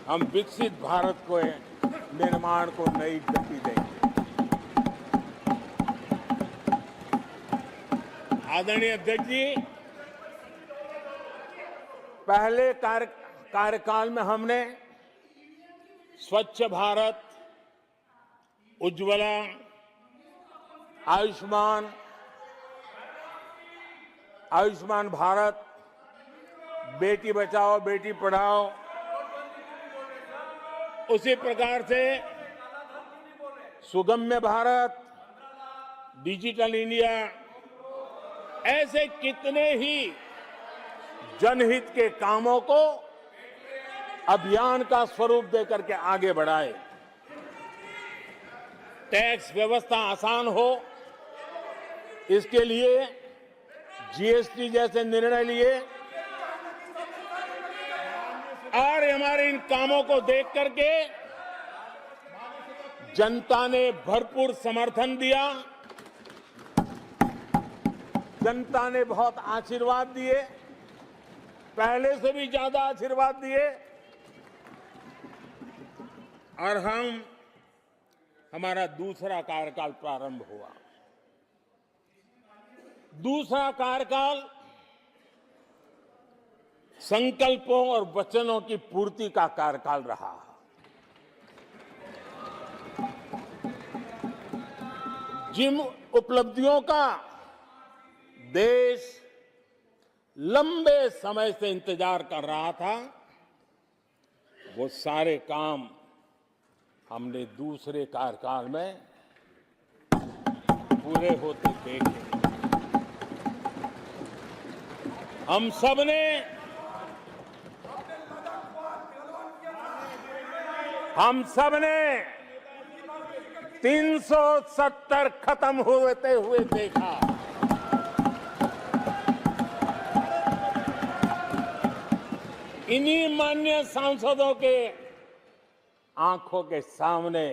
हम विकसित भारत को निर्माण को नई गति देंगे। आदरणीय अध्यक्ष जी, पहले कार्यकाल में हमने स्वच्छ भारत, उज्ज्वला, आयुष्मान भारत, बेटी बचाओ बेटी पढ़ाओ, उसी प्रकार से सुगम्य भारत, डिजिटल इंडिया, ऐसे कितने ही जनहित के कामों को अभियान का स्वरूप देकर के आगे बढ़ाए। टैक्स व्यवस्था आसान हो, इसके लिए जीएसटी जैसे निर्णय लिए और हमारे इन कामों को देख करके जनता ने भरपूर समर्थन दिया। जनता ने बहुत आशीर्वाद दिए, पहले से भी ज्यादा आशीर्वाद दिए और हमारा दूसरा कार्यकाल प्रारंभ हुआ। दूसरा कार्यकाल संकल्पों और वचनों की पूर्ति का कार्यकाल रहा। जिन उपलब्धियों का देश लंबे समय से इंतजार कर रहा था, वो सारे काम हमने दूसरे कार्यकाल में पूरे होते देखे। हम सबने 370 खत्म होते हुए देखा। इन्हीं माननीय सांसदों के आंखों के सामने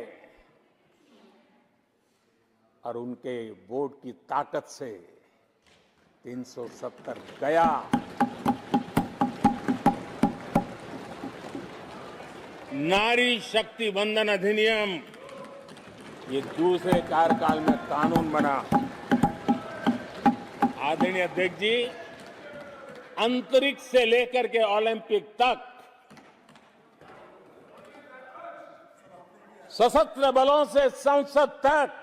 और उनके वोट की ताकत से 370 गया नारी शक्ति वंदन अधिनियम ये दूसरे कार्यकाल में कानून बना। आदरणीय अध्यक्ष जी, अंतरिक्ष से लेकर के ओलंपिक तक सशस्त्र बलों से संसद तक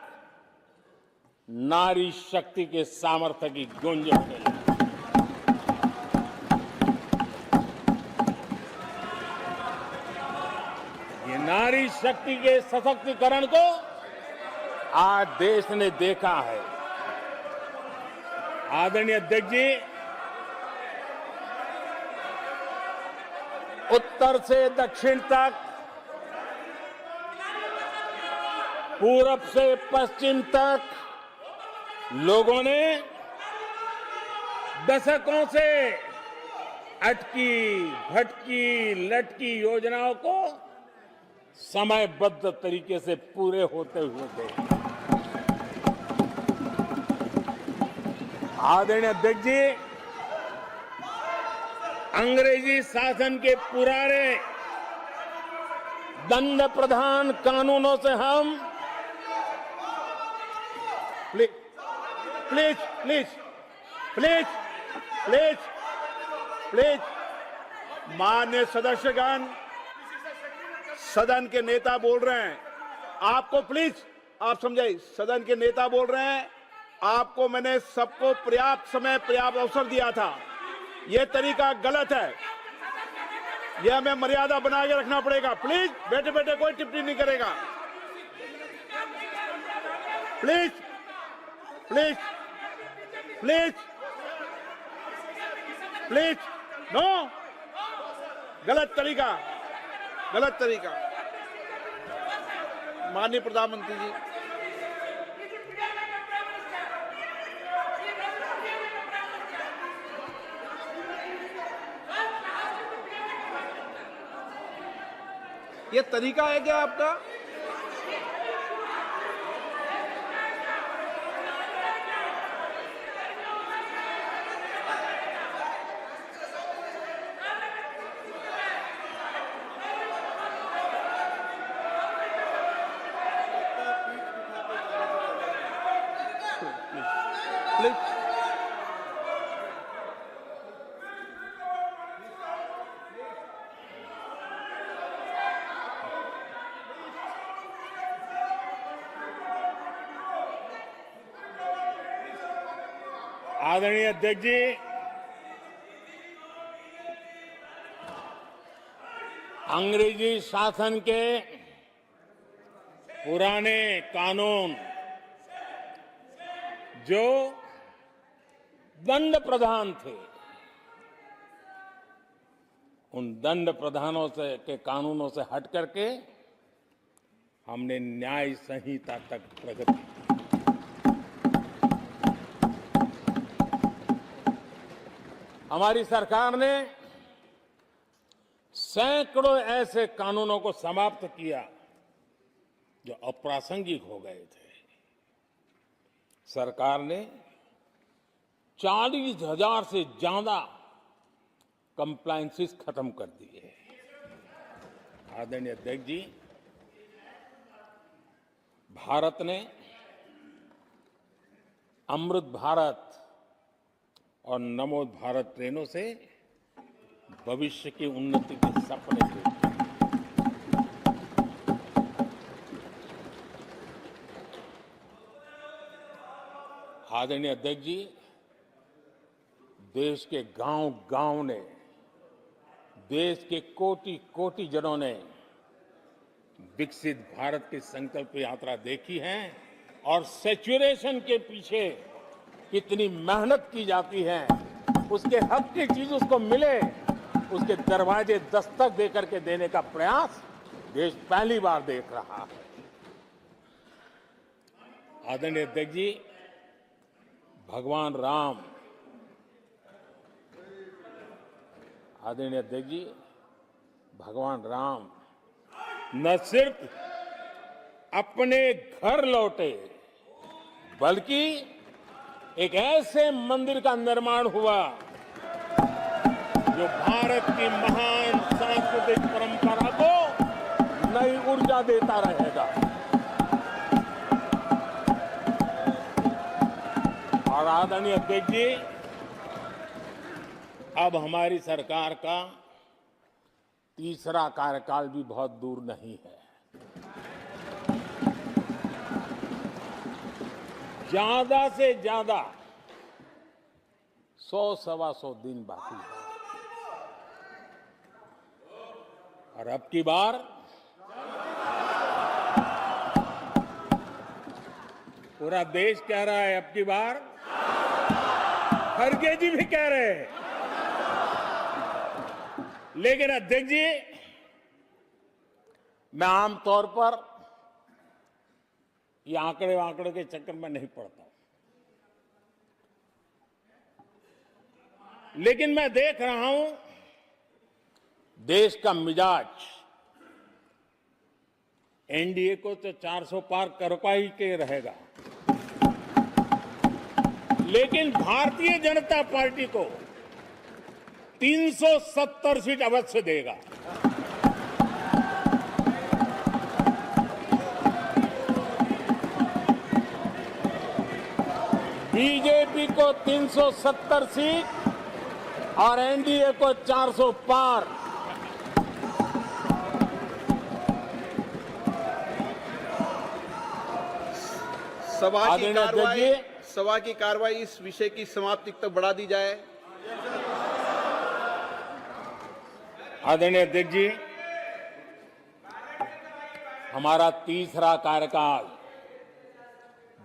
नारी शक्ति के सामर्थ्य की गूंज उठने लगी। ये नारी शक्ति के सशक्तिकरण को आज देश ने देखा है। आदरणीय अध्यक्ष जी, उत्तर से दक्षिण तक, पूरब से पश्चिम तक लोगों ने दशकों से अटकी भटकी लटकी योजनाओं को समयबद्ध तरीके से पूरे होते हुए देखा। आदरणीय अध्यक्ष जी, अंग्रेजी शासन के पुराने दंड प्रधान कानूनों से हम please please please please please please माननीय सदस्यगण, सदन के नेता बोल रहे हैं, आपको प्लीज आप समझाइए। सदन के नेता बोल रहे हैं, आपको मैंने सबको पर्याप्त समय पर्याप्त अवसर दिया था। यह तरीका गलत है, यह हमें मर्यादा बना के रखना पड़ेगा। प्लीज बैठे बैठे कोई टिप्पणी नहीं करेगा। Please please please please no, गलत तरीका, गलत तरीका। माननीय प्रधानमंत्री जी, ये तरीका है क्या आपका? प्लीज आदरणीय अध्यक्ष जी, अंग्रेजी शासन के पुराने कानून जो दंड प्रधान थे, उन दंड प्रधानों से के कानूनों से हट करके हमने न्याय संहिता तक प्रगति की। हमारी सरकार ने सैकड़ों ऐसे कानूनों को समाप्त किया जो अप्रासंगिक हो गए थे। सरकार ने 40,000 से ज्यादा कंप्लायंसेस खत्म कर दिए। आदरणीय अध्यक्ष जी, भारत ने अमृत भारत और नमो भारत ट्रेनों से भविष्य की उन्नति के सपने देखे। आदरणीय अध्यक्ष जी, देश के गांव-गांव ने, देश के कोटि-कोटि जनों ने विकसित भारत की संकल्प यात्रा देखी है और सैचुरेशन के पीछे कितनी मेहनत की जाती है, उसके हक की चीज उसको मिले, उसके दरवाजे दस्तक देकर के देने का प्रयास देश पहली बार देख रहा है। आदरणीय अध्यक्ष जी, भगवान राम, आदरणीय अध्यक्ष जी, भगवान राम न सिर्फ अपने घर लौटे, बल्कि एक ऐसे मंदिर का निर्माण हुआ जो भारत की महान सांस्कृतिक परंपरा को भरोसा देता रहेगा। और आदरणीय अध्यक्ष जी, अब हमारी सरकार का तीसरा कार्यकाल भी बहुत दूर नहीं है। ज्यादा से ज्यादा 100-125 दिन बाकी है। और अब की बार पूरा देश कह रहा है, अब की बार खड़गे जी भी कह रहे हैं। लेकिन अध्यक्ष जी, मैं आमतौर पर ये आंकड़े के चक्कर में नहीं पड़ता हूं, लेकिन मैं देख रहा हूं देश का मिजाज एनडीए को तो 400 पार कर ही के रहेगा, लेकिन भारतीय जनता पार्टी को 370 सीट अवश्य देगा। बीजेपी को 370 सीट और एनडीए को 400 पार। सभा की कार्रवाई इस विषय की समाप्ति तक बढ़ा दी जाए। आदरणीय अध्यक्ष जी, हमारा तीसरा कार्यकाल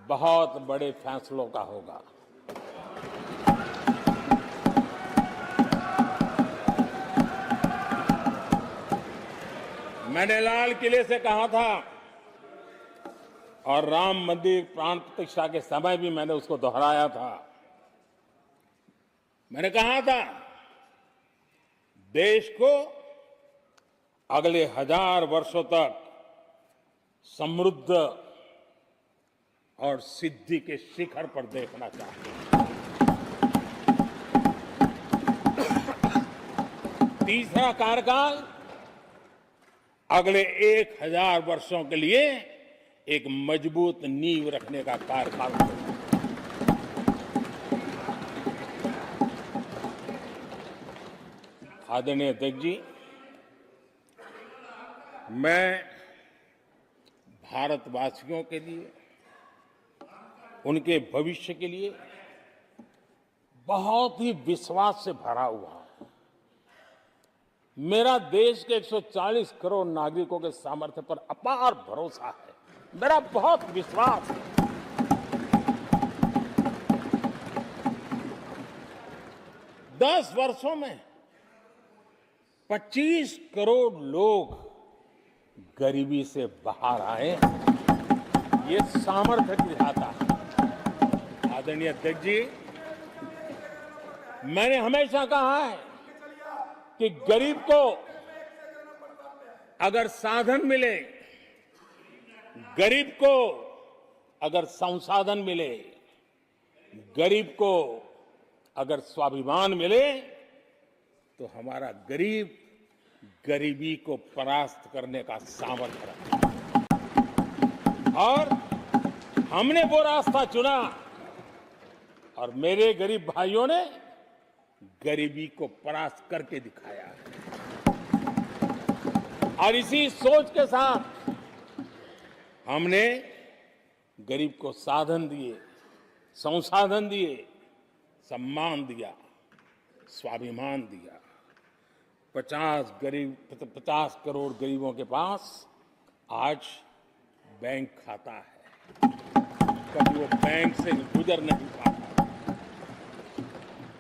बहुत बड़े फैसलों का होगा। मैंने लाल किले से कहा था और राम मंदिर प्राण प्रतिष्ठा के समय भी मैंने उसको दोहराया था। मैंने कहा था देश को अगले 1000 वर्षों तक समृद्ध और सिद्धि के शिखर पर देखना चाहिए। तीसरा कार्यकाल अगले 1000 वर्षों के लिए एक मजबूत नींव रखने का कार्यकाल होगा। आदरणीय अध्यक्ष जी, मैं भारतवासियों के लिए, उनके भविष्य के लिए बहुत ही विश्वास से भरा हुआ है। मेरा देश के 140 करोड़ नागरिकों के सामर्थ्य पर अपार भरोसा है। मेरा बहुत विश्वास है। 10 वर्षों में 25 करोड़ लोग गरीबी से बाहर आए, ये सामर्थ्य दिखाता है। आदरणीय अध्यक्ष जी, मैंने हमेशा कहा है कि गरीब को अगर साधन मिले, गरीब को अगर संसाधन मिले, गरीब को अगर स्वाभिमान मिले, तो हमारा गरीब गरीबी को परास्त करने का सामर्थ्य रखता है। और हमने वो रास्ता चुना और मेरे गरीब भाइयों ने गरीबी को परास्त करके दिखाया है। और इसी सोच के साथ हमने गरीब को साधन दिए, संसाधन दिए, सम्मान दिया, स्वाभिमान दिया। 50 करोड़ गरीबों के पास आज बैंक खाता है, कभी वो बैंक से गुजर नहीं पाता।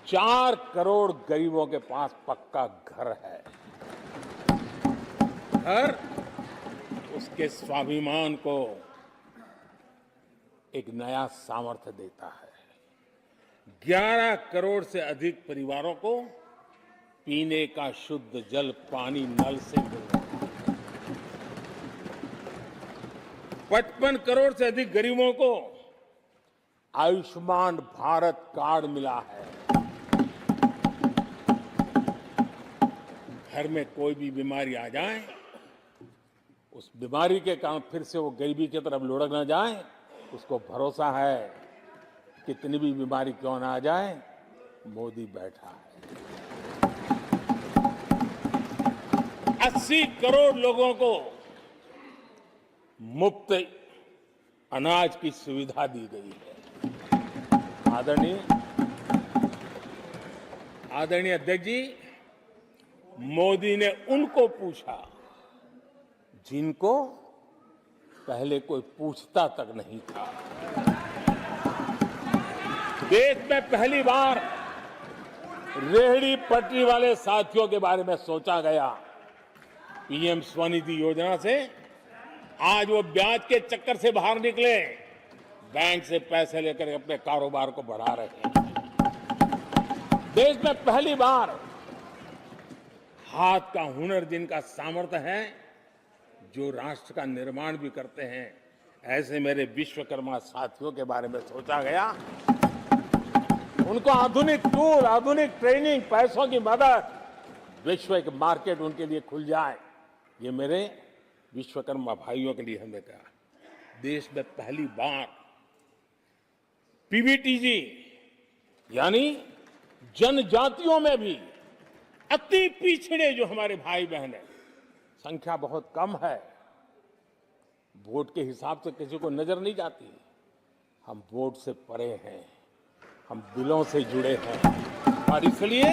4 करोड़ गरीबों के पास पक्का घर है। घर उसके स्वाभिमान को एक नया सामर्थ्य देता है। 11 करोड़ से अधिक परिवारों को पीने का शुद्ध जल पानी नल से मिल रहा है। 55 करोड़ से अधिक गरीबों को आयुष्मान भारत कार्ड मिला है। घर में कोई भी बीमारी आ जाए, उस बीमारी के कारण फिर से वो गरीबी की तरफ लुढ़क न जाए, उसको भरोसा है कितनी भी बीमारी क्यों ना आ जाए, मोदी बैठा है। 80 करोड़ लोगों को मुफ्त अनाज की सुविधा दी गई है। आदरणीय अध्यक्ष जी, मोदी ने उनको पूछा जिनको पहले कोई पूछता तक नहीं था। देश में पहली बार रेहड़ी पटरी वाले साथियों के बारे में सोचा गया। पीएम स्वनिधि योजना से आज वो ब्याज के चक्कर से बाहर निकले, बैंक से पैसे लेकर अपने कारोबार को बढ़ा रहे हैं। देश में पहली बार हाथ का हुनर जिनका सामर्थ्य है, जो राष्ट्र का निर्माण भी करते हैं, ऐसे मेरे विश्वकर्मा साथियों के बारे में सोचा गया। उनको आधुनिक टूल, आधुनिक ट्रेनिंग, पैसों की मदद, वैश्विक मार्केट उनके लिए खुल जाए, ये मेरे विश्वकर्मा भाइयों के लिए हमने कहा। देश में पहली बार पीवीटीजी यानी जनजातियों में भी अति पिछड़े जो हमारे भाई बहन हैं, संख्या बहुत कम है, वोट के हिसाब से किसी को नजर नहीं जाती, हम वोट से परे हैं, हम दिलों से जुड़े हैं। और इसलिए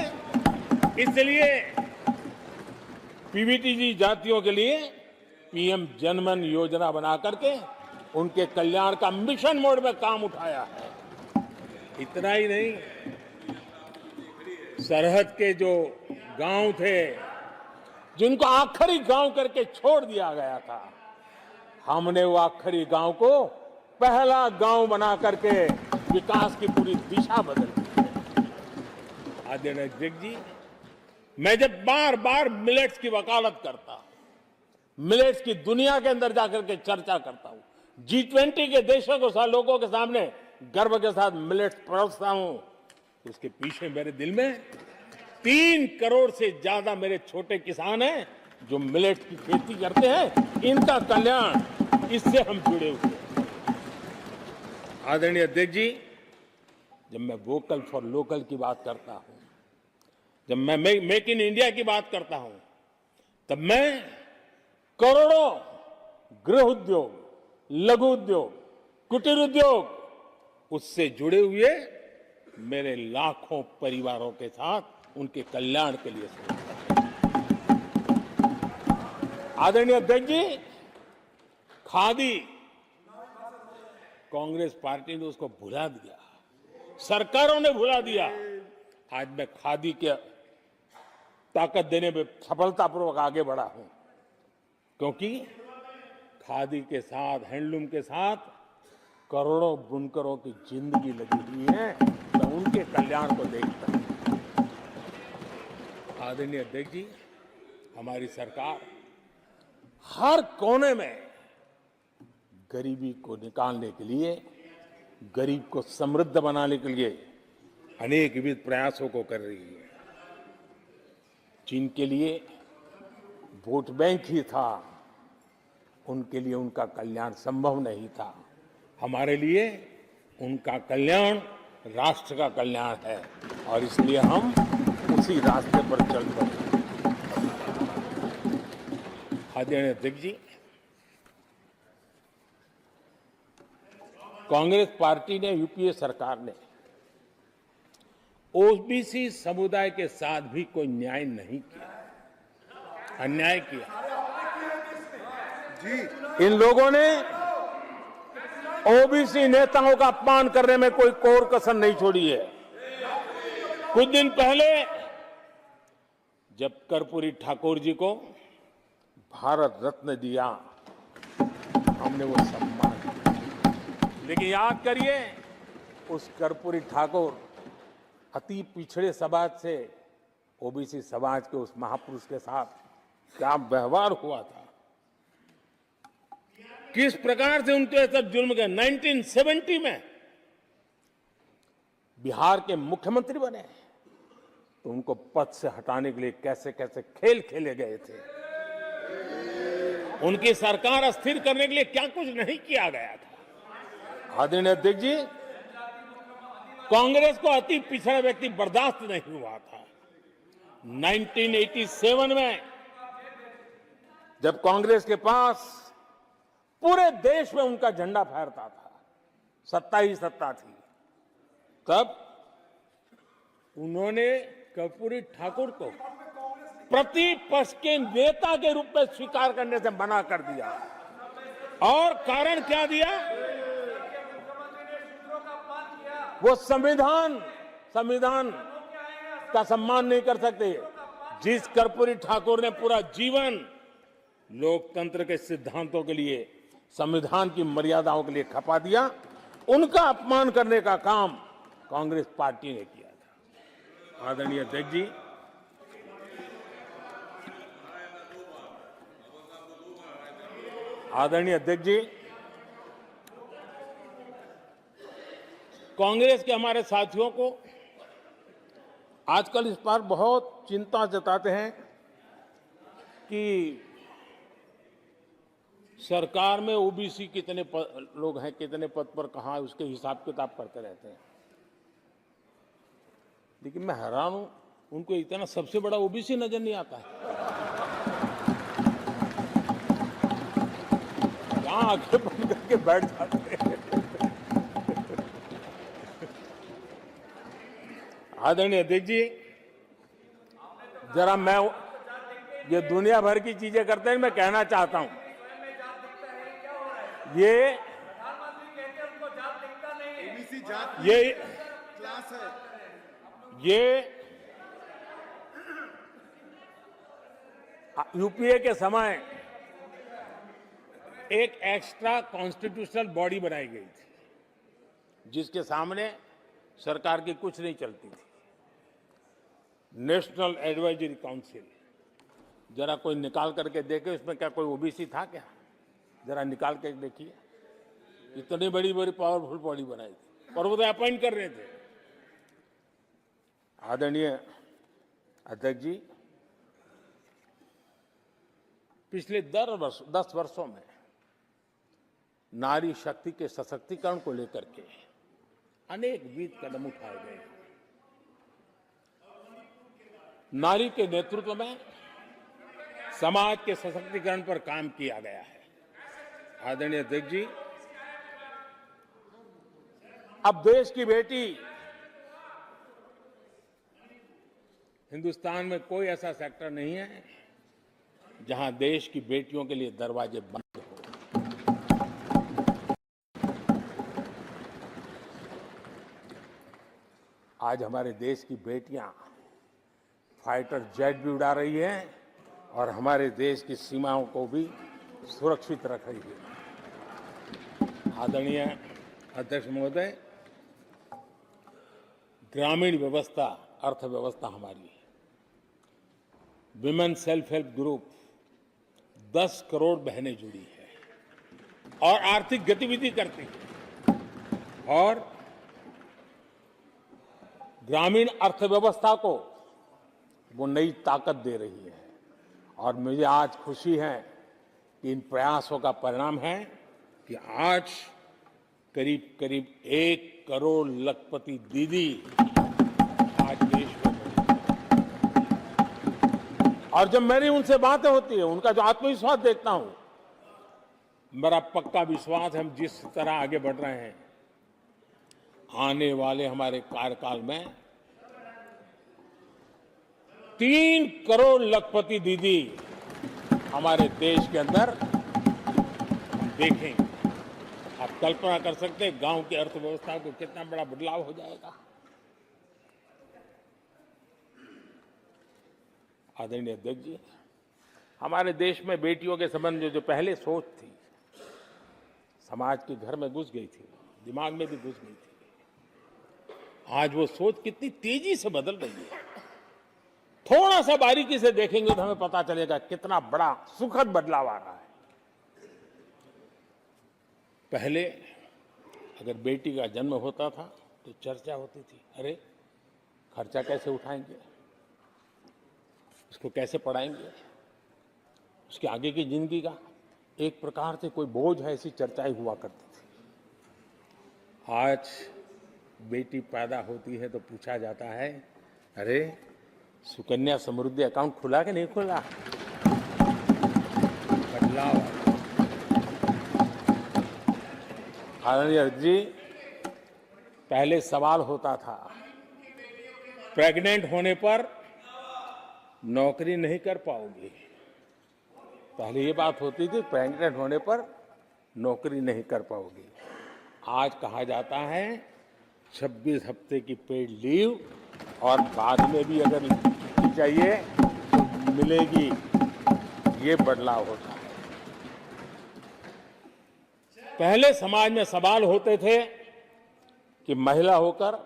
पीवीटीजी जातियों के लिए पीएम जनमन योजना बना करके उनके कल्याण का मिशन मोड में काम उठाया है। इतना ही नहीं, सरहद के जो गांव थे जिनको आखिरी गांव करके छोड़ दिया गया था, हमने वो आखिरी गांव को पहला गांव बना करके विकास की पूरी दिशा बदल दी है। आदरणीय अध्यक्ष जी, मैं जब बार बार मिलेट्स की वकालत करता हूं, मिलेट्स की दुनिया के अंदर जाकर के चर्चा करता हूं, G20 के देशों को लोगों के सामने गर्व के साथ मिलेट्स परोसता हूं, उसके पीछे मेरे दिल में 3 करोड़ से ज्यादा मेरे छोटे किसान हैं जो मिलेट की खेती करते हैं, इनका कल्याण, इससे हम जुड़े हुए हैं। आदरणीय अध्यक्ष जी, जब मैं वोकल फॉर लोकल की बात करता हूं, जब मैं मेक इन इंडिया की बात करता हूं, तब मैं करोड़ों गृह उद्योग, लघु उद्योग, कुटीर उद्योग, उससे जुड़े हुए मेरे लाखों परिवारों के साथ उनके कल्याण के लिए सोचता हूं। आदरणीय अध्यक्ष जी, खादी, कांग्रेस पार्टी ने उसको भुला दिया, सरकारों ने भुला दिया। आज मैं खादी के ताकत देने में सफलतापूर्वक आगे बढ़ा हूं, क्योंकि खादी के साथ, हैंडलूम के साथ करोड़ों बुनकरों की जिंदगी लगी हुई है, मैं उनके कल्याण को देखता हूं। आदरणीय अध्यक्ष जी, हमारी सरकार हर कोने में गरीबी को निकालने के लिए, गरीब को समृद्ध बनाने के लिए अनेक विविध प्रयासों को कर रही है। जिनके लिए वोट बैंक ही था, उनके लिए उनका कल्याण संभव नहीं था। हमारे लिए उनका कल्याण राष्ट्र का कल्याण है, और इसलिए हम उसी रास्ते पर चल पड़े। आदरणीय अध्यक्ष जी, कांग्रेस पार्टी ने, यूपीए सरकार ने ओबीसी समुदाय के साथ भी कोई न्याय नहीं किया, अन्याय किया। इन लोगों ने ओबीसी नेताओं का अपमान करने में कोई कोर कसर नहीं छोड़ी है। कुछ दिन पहले जब कर्पूरी ठाकुर जी को भारत रत्न दिया, हमने वो सम्मान किया, लेकिन याद करिए, उस कर्पूरी ठाकुर अति पिछड़े समाज से ओबीसी समाज के उस महापुरुष के साथ क्या व्यवहार हुआ था, किस प्रकार से उनके साथ जुल्म किया। 1970 में बिहार के मुख्यमंत्री बने तो उनको पद से हटाने के लिए कैसे कैसे खेल खेले गए थे। उनकी सरकार अस्थिर करने के लिए क्या कुछ नहीं किया गया था। आदरणीय अध्यक्ष जी, कांग्रेस को अति पिछड़ा व्यक्ति बर्दाश्त नहीं हुआ था। 1987 में जब कांग्रेस के पास पूरे देश में उनका झंडा फहरता था, सत्ता ही सत्ता थी, तब उन्होंने कर्पूरी ठाकुर को प्रतिपक्ष के नेता के रूप में स्वीकार करने से मना कर दिया। और कारण क्या दिया? वो संविधान का सम्मान नहीं कर सकते। जिस कर्पूरी ठाकुर ने पूरा जीवन लोकतंत्र के सिद्धांतों के लिए, संविधान की मर्यादाओं के लिए खपा दिया, उनका अपमान करने का काम कांग्रेस पार्टी ने किया था। आदरणीय अध्यक्ष जी, कांग्रेस के हमारे साथियों को आजकल इस पर बहुत चिंता जताते हैं कि सरकार में ओबीसी कितने लोग हैं, कितने पद पर कहां, उसके हिसाब किताब करते रहते हैं। लेकिन मैं हैरान हूं, उनको इतना सबसे बड़ा ओबीसी नजर नहीं आता है। कहां आंखें बंद करके बैठ जाते हैं। आदरणीय अध्यक्ष जी, जरा मैं ये दुनिया भर की चीजें करते हैं, मैं कहना चाहता हूं, ये यूपीए के समय एक एक्स्ट्रा कॉन्स्टिट्यूशनल बॉडी बनाई गई थी, जिसके सामने सरकार की कुछ नहीं चलती थी। नेशनल एडवाइजरी काउंसिल, जरा कोई निकाल करके देखे उसमें क्या कोई ओबीसी था क्या? जरा निकाल के देखिए। इतनी बड़ी बड़ी पावरफुल बॉडी बनाई थी और वो तो अपॉइंट कर रहे थे। आदरणीय अध्यक्ष जी, पिछले 10 वर्षों में नारी शक्ति के सशक्तिकरण को लेकर के अनेक विविध कदम उठाए गए। नारी के नेतृत्व में समाज के सशक्तिकरण पर काम किया गया है। आदरणीय अध्यक्ष जी, अब देश की बेटी, हिंदुस्तान में कोई ऐसा सेक्टर नहीं है जहां देश की बेटियों के लिए दरवाजे बंद हो। आज हमारे देश की बेटियां फाइटर जेट भी उड़ा रही हैं और हमारे देश की सीमाओं को भी सुरक्षित रख रही है। आदरणीय अध्यक्ष महोदय, ग्रामीण व्यवस्था, अर्थव्यवस्था हमारी, women self help group 10 crore बहनें जुड़ी है और आर्थिक गतिविधि करती है और ग्रामीण अर्थव्यवस्था को वो नई ताकत दे रही है। और मुझे आज खुशी है कि इन प्रयासों का परिणाम है कि आज करीब करीब 1 करोड़ लखपति दीदी आज देश में है। और जब मेरी उनसे बातें होती है, उनका जो आत्मविश्वास देखता हूं, मेरा पक्का विश्वास है हम जिस तरह आगे बढ़ रहे हैं, आने वाले हमारे कार्यकाल में 3 करोड़ लखपति दीदी हमारे देश के अंदर देखेंगे। आप कल्पना कर सकते हैं गांव की अर्थव्यवस्था को कितना बड़ा बदलाव हो जाएगा। आदरणीय अध्यक्ष जी, हमारे देश में बेटियों के संबंध में जो पहले सोच थी, समाज के घर में घुस गई थी, दिमाग में भी घुस गई थी, आज वो सोच कितनी तेजी से बदल रही है। थोड़ा सा बारीकी से देखेंगे तो हमें पता चलेगा कितना बड़ा सुखद बदलाव आ रहा है। पहले अगर बेटी का जन्म होता था तो चर्चा होती थी, अरे खर्चा कैसे उठाएंगे, उसको कैसे पढ़ाएंगे, उसके आगे की जिंदगी का एक प्रकार से कोई बोझ है, ऐसी चर्चाएं हुआ करती थी। आज बेटी पैदा होती है तो पूछा जाता है, अरे सुकन्या समृद्धि अकाउंट खुला कि नहीं खुला? बदलाव। आदरणीय अध्यक्ष जी, पहले सवाल होता था प्रेग्नेंट होने पर नौकरी नहीं कर पाओगे। पहले ये बात होती थी प्रेग्नेंट होने पर नौकरी नहीं कर पाओगे। आज कहा जाता है 26 हफ्ते की पेड लीव और बाद में भी अगर चाहिए तो मिलेगी। ये बदलाव होता है। पहले समाज में सवाल होते थे कि महिला होकर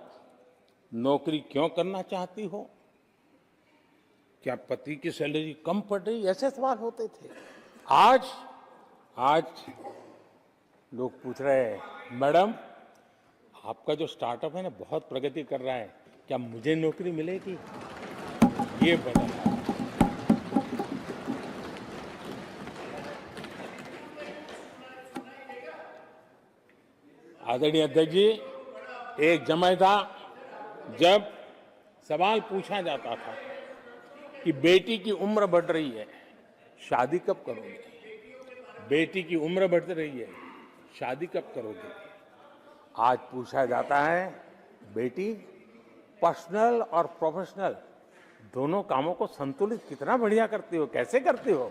नौकरी क्यों करना चाहती हो, क्या पति की सैलरी कम पड़ रही, ऐसे सवाल होते थे। आज लोग पूछ रहे हैं, मैडम आपका जो स्टार्टअप है ना बहुत प्रगति कर रहा है, क्या मुझे नौकरी मिलेगी? ये बदल। आदरणीय अध्यक्ष जी, एक समय था जब सवाल पूछा जाता था कि बेटी की उम्र बढ़ रही है, शादी कब करोगे? बेटी की उम्र बढ़ रही है, शादी कब करोगे? आज पूछा जाता है, बेटी पर्सनल और प्रोफेशनल दोनों कामों को संतुलित कितना बढ़िया करती हो, कैसे करती हो?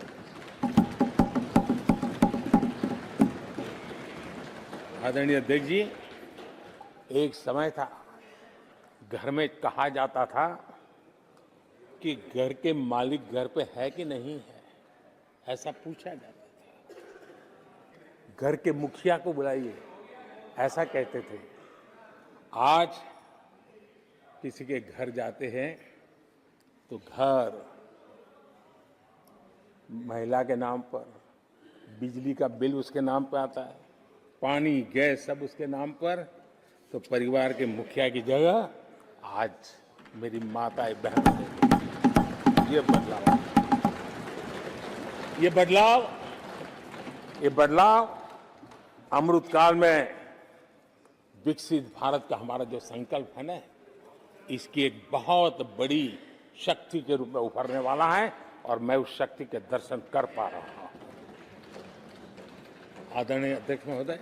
आदरणीय अध्यक्ष जी, एक समय था घर में कहा जाता था कि घर के मालिक घर पे है कि नहीं है, ऐसा पूछा जाता था। घर के मुखिया को बुलाइए, ऐसा कहते थे। आज किसी के घर जाते हैं तो घर महिला के नाम पर, बिजली का बिल उसके नाम पर आता है, पानी गैस सब उसके नाम पर। तो परिवार के मुखिया की जगह आज मेरी माताएं बहन। ये बदलाव अमृतकाल में विकसित भारत का हमारा जो संकल्प है ना, इसकी एक बहुत बड़ी शक्ति के रूप में उभरने वाला है और मैं उस शक्ति के दर्शन कर पा रहा हूं। आदरणीय अध्यक्ष महोदय,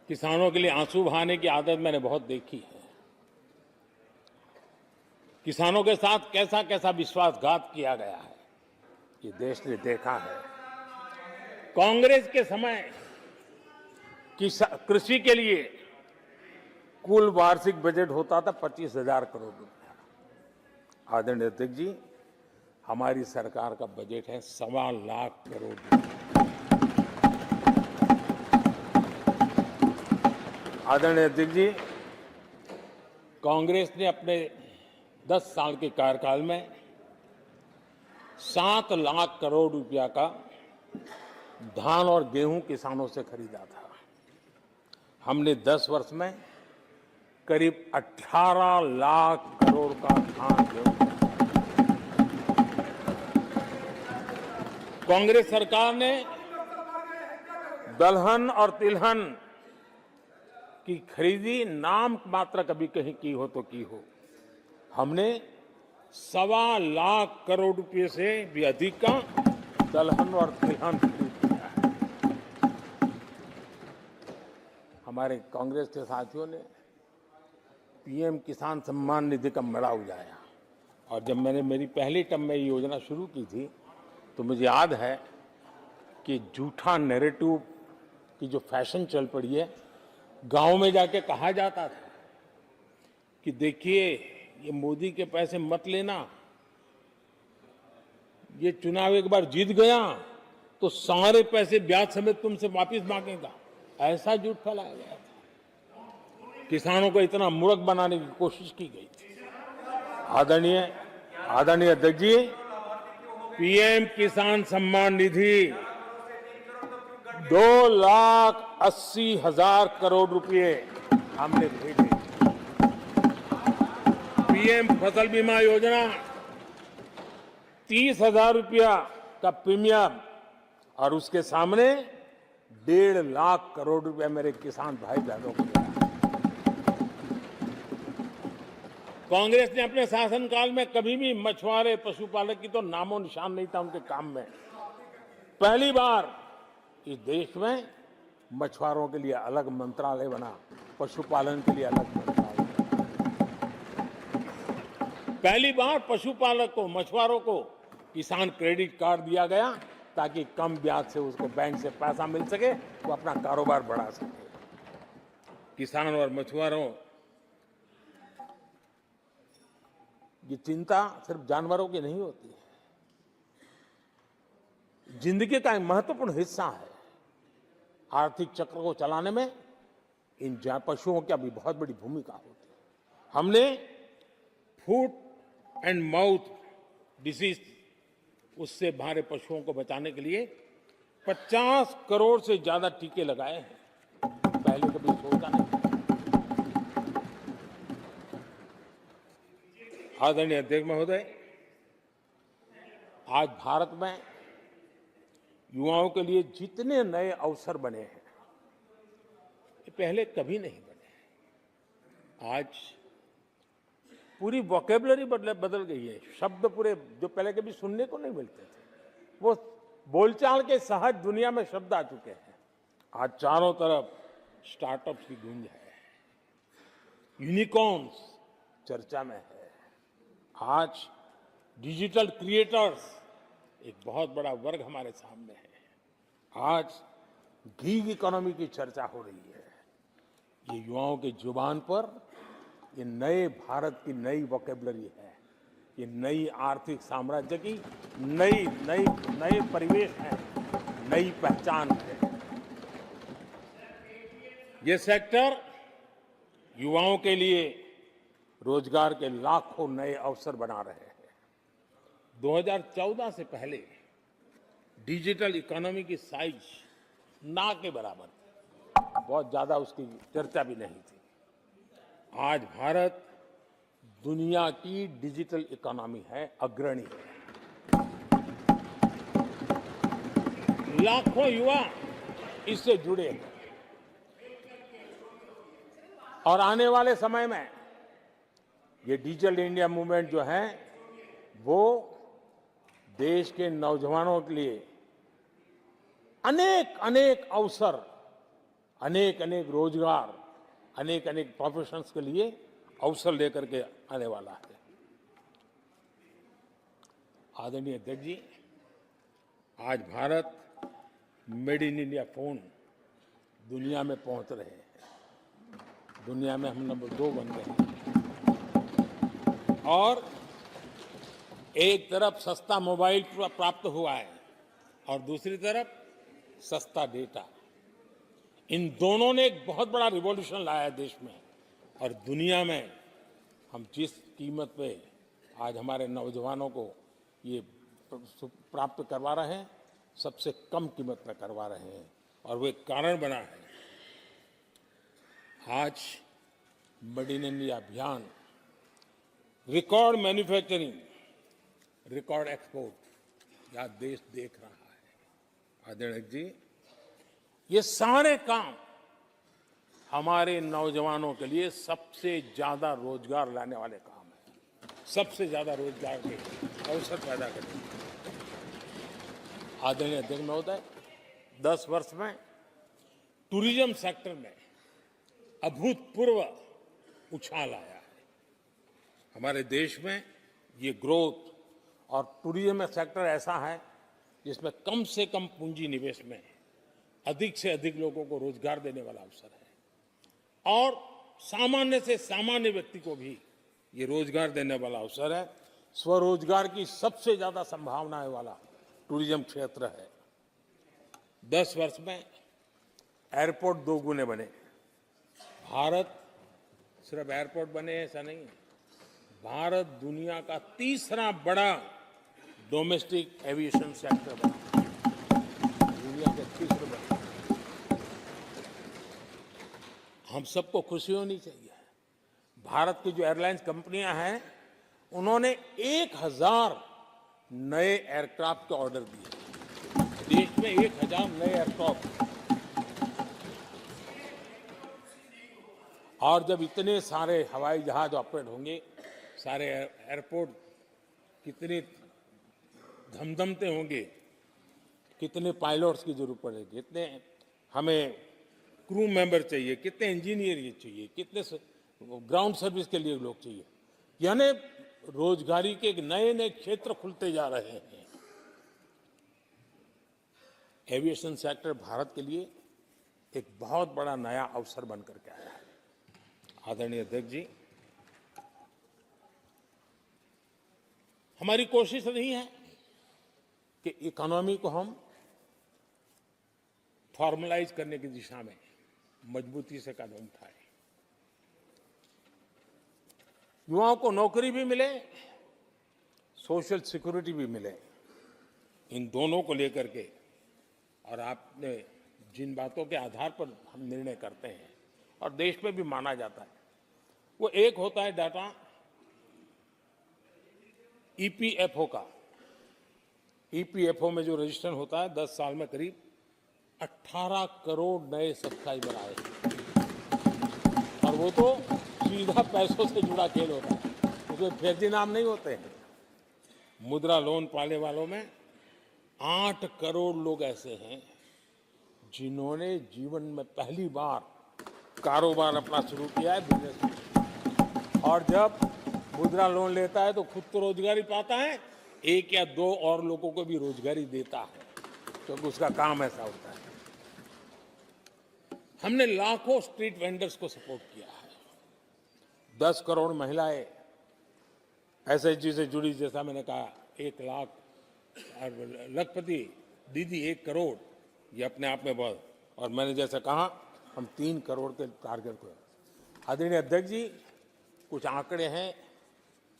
किसानों के लिए आंसू बहाने की आदत मैंने बहुत देखी है। किसानों के साथ कैसा कैसा विश्वासघात किया गया है, ये देश ने देखा है। कांग्रेस के समय कृषि के लिए कुल वार्षिक बजट होता था 25,000 करोड़ रुपया। आदरणीय अध्यक्ष जी, हमारी सरकार का बजट है 1.25 लाख करोड़ रुपया। आदरणीय अध्यक्ष जी, कांग्रेस ने अपने 10 साल के कार्यकाल में 7 लाख करोड़ रुपया का धान और गेहूं किसानों से खरीदा था। हमने 10 वर्ष में करीब 18 लाख करोड़ का धान गेहूं। कांग्रेस सरकार ने दलहन और तिलहन की खरीदी नाम मात्र कभी कहीं की हो तो की हो। हमने 1.25 लाख करोड़ रुपए से भी अधिक का दलहन और तिलहन खरीद किया है। हमारे कांग्रेस के साथियों ने पीएम किसान सम्मान निधि का मड़ा उजाया और जब मैंने मेरी पहली टर्म में ये योजना शुरू की थी तो मुझे याद है कि झूठा नैरेटिव की जो फैशन चल पड़ी है, गांव में जाके कहा जाता था कि देखिए ये मोदी के पैसे मत लेना, ये चुनाव एक बार जीत गया तो सारे पैसे ब्याज समेत तुमसे वापस मांगेगा। ऐसा झूठ फैलाया गया था। किसानों को इतना मूर्ख बनाने की कोशिश की गई थी। आदरणीय अध्यक्ष जी, पीएम किसान सम्मान निधि 2,80,000 करोड़ रुपए हमने भेजे। पीएम फसल बीमा योजना 30,000 रुपया का प्रीमियम और उसके सामने 1.5 लाख करोड़ रुपया मेरे किसान भाई बहनों को दिया। कांग्रेस ने अपने शासनकाल में कभी भी मछुआरे पशुपालक की तो नामो निशान नहीं था उनके काम में। पहली बार इस देश में मछुआरों के लिए अलग मंत्रालय बना, पशुपालन के लिए अलग मंत्रालय। पहली बार पशुपालक को, मछुआरों को किसान क्रेडिट कार्ड दिया गया ताकि कम ब्याज से उसको बैंक से पैसा मिल सके, वो अपना कारोबार बढ़ा सके। किसान और मछुआरों की चिंता सिर्फ जानवरों की नहीं होती है, जिंदगी का एक महत्वपूर्ण हिस्सा है। आर्थिक चक्र को चलाने में इन पशुओं की भी बहुत बड़ी भूमिका होती है। हमने फूट एंड माउथ डिसीज उससे हमारे पशुओं को बचाने के लिए 50 करोड़ से ज्यादा टीके लगाए हैं। पहले कभी सोचा नहीं। आदरणीय अध्यक्ष महोदय, आज भारत में युवाओं के लिए जितने नए अवसर बने हैं ये पहले कभी नहीं बने। आज पूरी वोकेबलरी बदल गई है। शब्द पूरे जो पहले कभी सुनने को नहीं मिलते थे, वो बोलचाल के सहज दुनिया में शब्द आ चुके हैं। आज चारों तरफ स्टार्टअप्स की गूंज है, यूनिकॉर्न्स चर्चा में है। आज डिजिटल क्रिएटर्स एक बहुत बड़ा वर्ग हमारे सामने है। आज गिग इकोनॉमी की चर्चा हो रही है। ये युवाओं के जुबान पर ये नए भारत की नई वोकेबलरी है, ये नई आर्थिक साम्राज्य की नई परिवेश है, नई पहचान है। ये सेक्टर युवाओं के लिए रोजगार के लाखों नए अवसर बना रहे हैं। 2014 से पहले डिजिटल इकोनॉमी की साइज ना के बराबर थी, बहुत ज्यादा उसकी चर्चा भी नहीं थी। आज भारत दुनिया की डिजिटल इकोनॉमी है, अग्रणी है। लाखों युवा इससे जुड़े हैं और आने वाले समय में ये डिजिटल इंडिया मूवमेंट जो है वो देश के नौजवानों के लिए अनेक अवसर, अनेक रोजगार, अनेक प्रोफेशंस के लिए अवसर लेकर के आने वाला है। आदरणीय अध्यक्ष जी, आज Bharat made in India phone दुनिया में पहुंच रहे हैं। दुनिया में हम नंबर 2 बन गए हैं और एक तरफ सस्ता मोबाइल प्राप्त हुआ है और दूसरी तरफ सस्ता डेटा। इन दोनों ने एक बहुत बड़ा रिवॉल्यूशन लाया है देश में और दुनिया में। हम जिस कीमत पे आज हमारे नौजवानों को ये प्राप्त करवा रहे हैं, सबसे कम कीमत पर करवा रहे हैं और वो एक कारण बना है। आज मेड इन इंडिया अभियान, रिकॉर्ड मैन्युफैक्चरिंग, रिकॉर्ड एक्सपोर्ट, यह देश देख रहा है। आदरणीय जी, ये सारे काम हमारे नौजवानों के लिए सबसे ज्यादा रोजगार लाने वाले काम हैं, सबसे ज्यादा रोजगार के अवसर पैदा करेंगे। आदरणीय अध्यक्ष महोदय, 10 वर्ष में टूरिज्म सेक्टर में अभूतपूर्व उछाल आया है। हमारे देश में ये ग्रोथ और टूरिज्म सेक्टर ऐसा है जिसमें कम से कम पूंजी निवेश में अधिक से अधिक लोगों को रोजगार देने वाला अवसर है और सामान्य से सामान्य व्यक्ति को भी ये रोजगार देने वाला अवसर है। स्वरोजगार की सबसे ज्यादा संभावनाएं वाला टूरिज्म क्षेत्र है। 10 वर्ष में एयरपोर्ट 2 गुने बने। भारत सिर्फ एयरपोर्ट बने ऐसा नहीं है, भारत दुनिया का तीसरा बड़ा डोमेस्टिक एविएशन सेक्टर बना, दुनिया के तीसरे बड़े। हम सबको खुशी होनी चाहिए। भारत की जो एयरलाइंस कंपनियां हैं उन्होंने 1000 नए एयरक्राफ्ट के ऑर्डर दिए। देश में 1000 नए एयरक्राफ्ट। और जब इतने सारे हवाई जहाज ऑपरेट होंगे, सारे एयरपोर्ट कितने धमधमते होंगे, कितने पायलट्स की जरूरत पड़ेगी, कितने हमें क्रू मेंबर चाहिए, कितने इंजीनियर ये चाहिए, कितने ग्राउंड सर्विस के लिए लोग चाहिए। यानी रोजगारी के नए नए क्षेत्र खुलते जा रहे हैं। एविएशन सेक्टर भारत के लिए एक बहुत बड़ा नया अवसर बनकर के आया है। आदरणीय अध्यक्ष जी, हमारी कोशिश नहीं है कि इकोनॉमी को हम फॉर्मलाइज करने की दिशा में मजबूती से कदम उठाएं। युवाओं को नौकरी भी मिले, सोशल सिक्योरिटी भी मिले। इन दोनों को लेकर के और आपने जिन बातों के आधार पर हम निर्णय करते हैं और देश में भी माना जाता है, वो एक होता है डाटा ईपीएफओ का। ईपीएफओ में जो रजिस्ट्रेशन होता है, 10 साल में करीब 18 करोड़ नए सब्सक्राइबर आए और वो तो सीधा पैसों से जुड़ा खेल होता है, उसमें फर्जी नाम नहीं होते हैं। मुद्रा लोन पाने वालों में 8 करोड़ लोग ऐसे हैं जिन्होंने जीवन में पहली बार कारोबार अपना शुरू किया है, बिजनेस। और जब मुद्रा लोन लेता है तो खुद तो रोजगारी पाता है, 1 या 2 और लोगों को भी रोजगारी देता है, क्योंकि उसका काम ऐसा होता है। हमने लाखों स्ट्रीट वेंडर्स को सपोर्ट किया है। 10 करोड़ महिलाएं एसएचजी से जुड़ी, जैसा मैंने कहा 1 लाख, और लखपति दीदी 1 करोड़, ये अपने आप में बहुत। और मैंने जैसा कहा, हम 3 करोड़ के टारगेट को। आदरणीय अध्यक्ष जी, कुछ आंकड़े हैं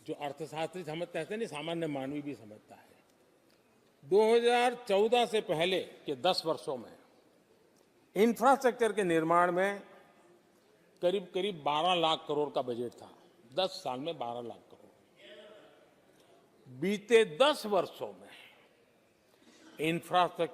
जो अर्थशास्त्री समझते हैं, नहीं सामान्य मानवी भी समझता है। 2014 से पहले के 10 वर्षों में इंफ्रास्ट्रक्चर के निर्माण में करीब करीब 12 लाख करोड़ का बजट था। 10 साल में 12 लाख करोड़। बीते 10 वर्षों में इंफ्रास्ट्रक्चर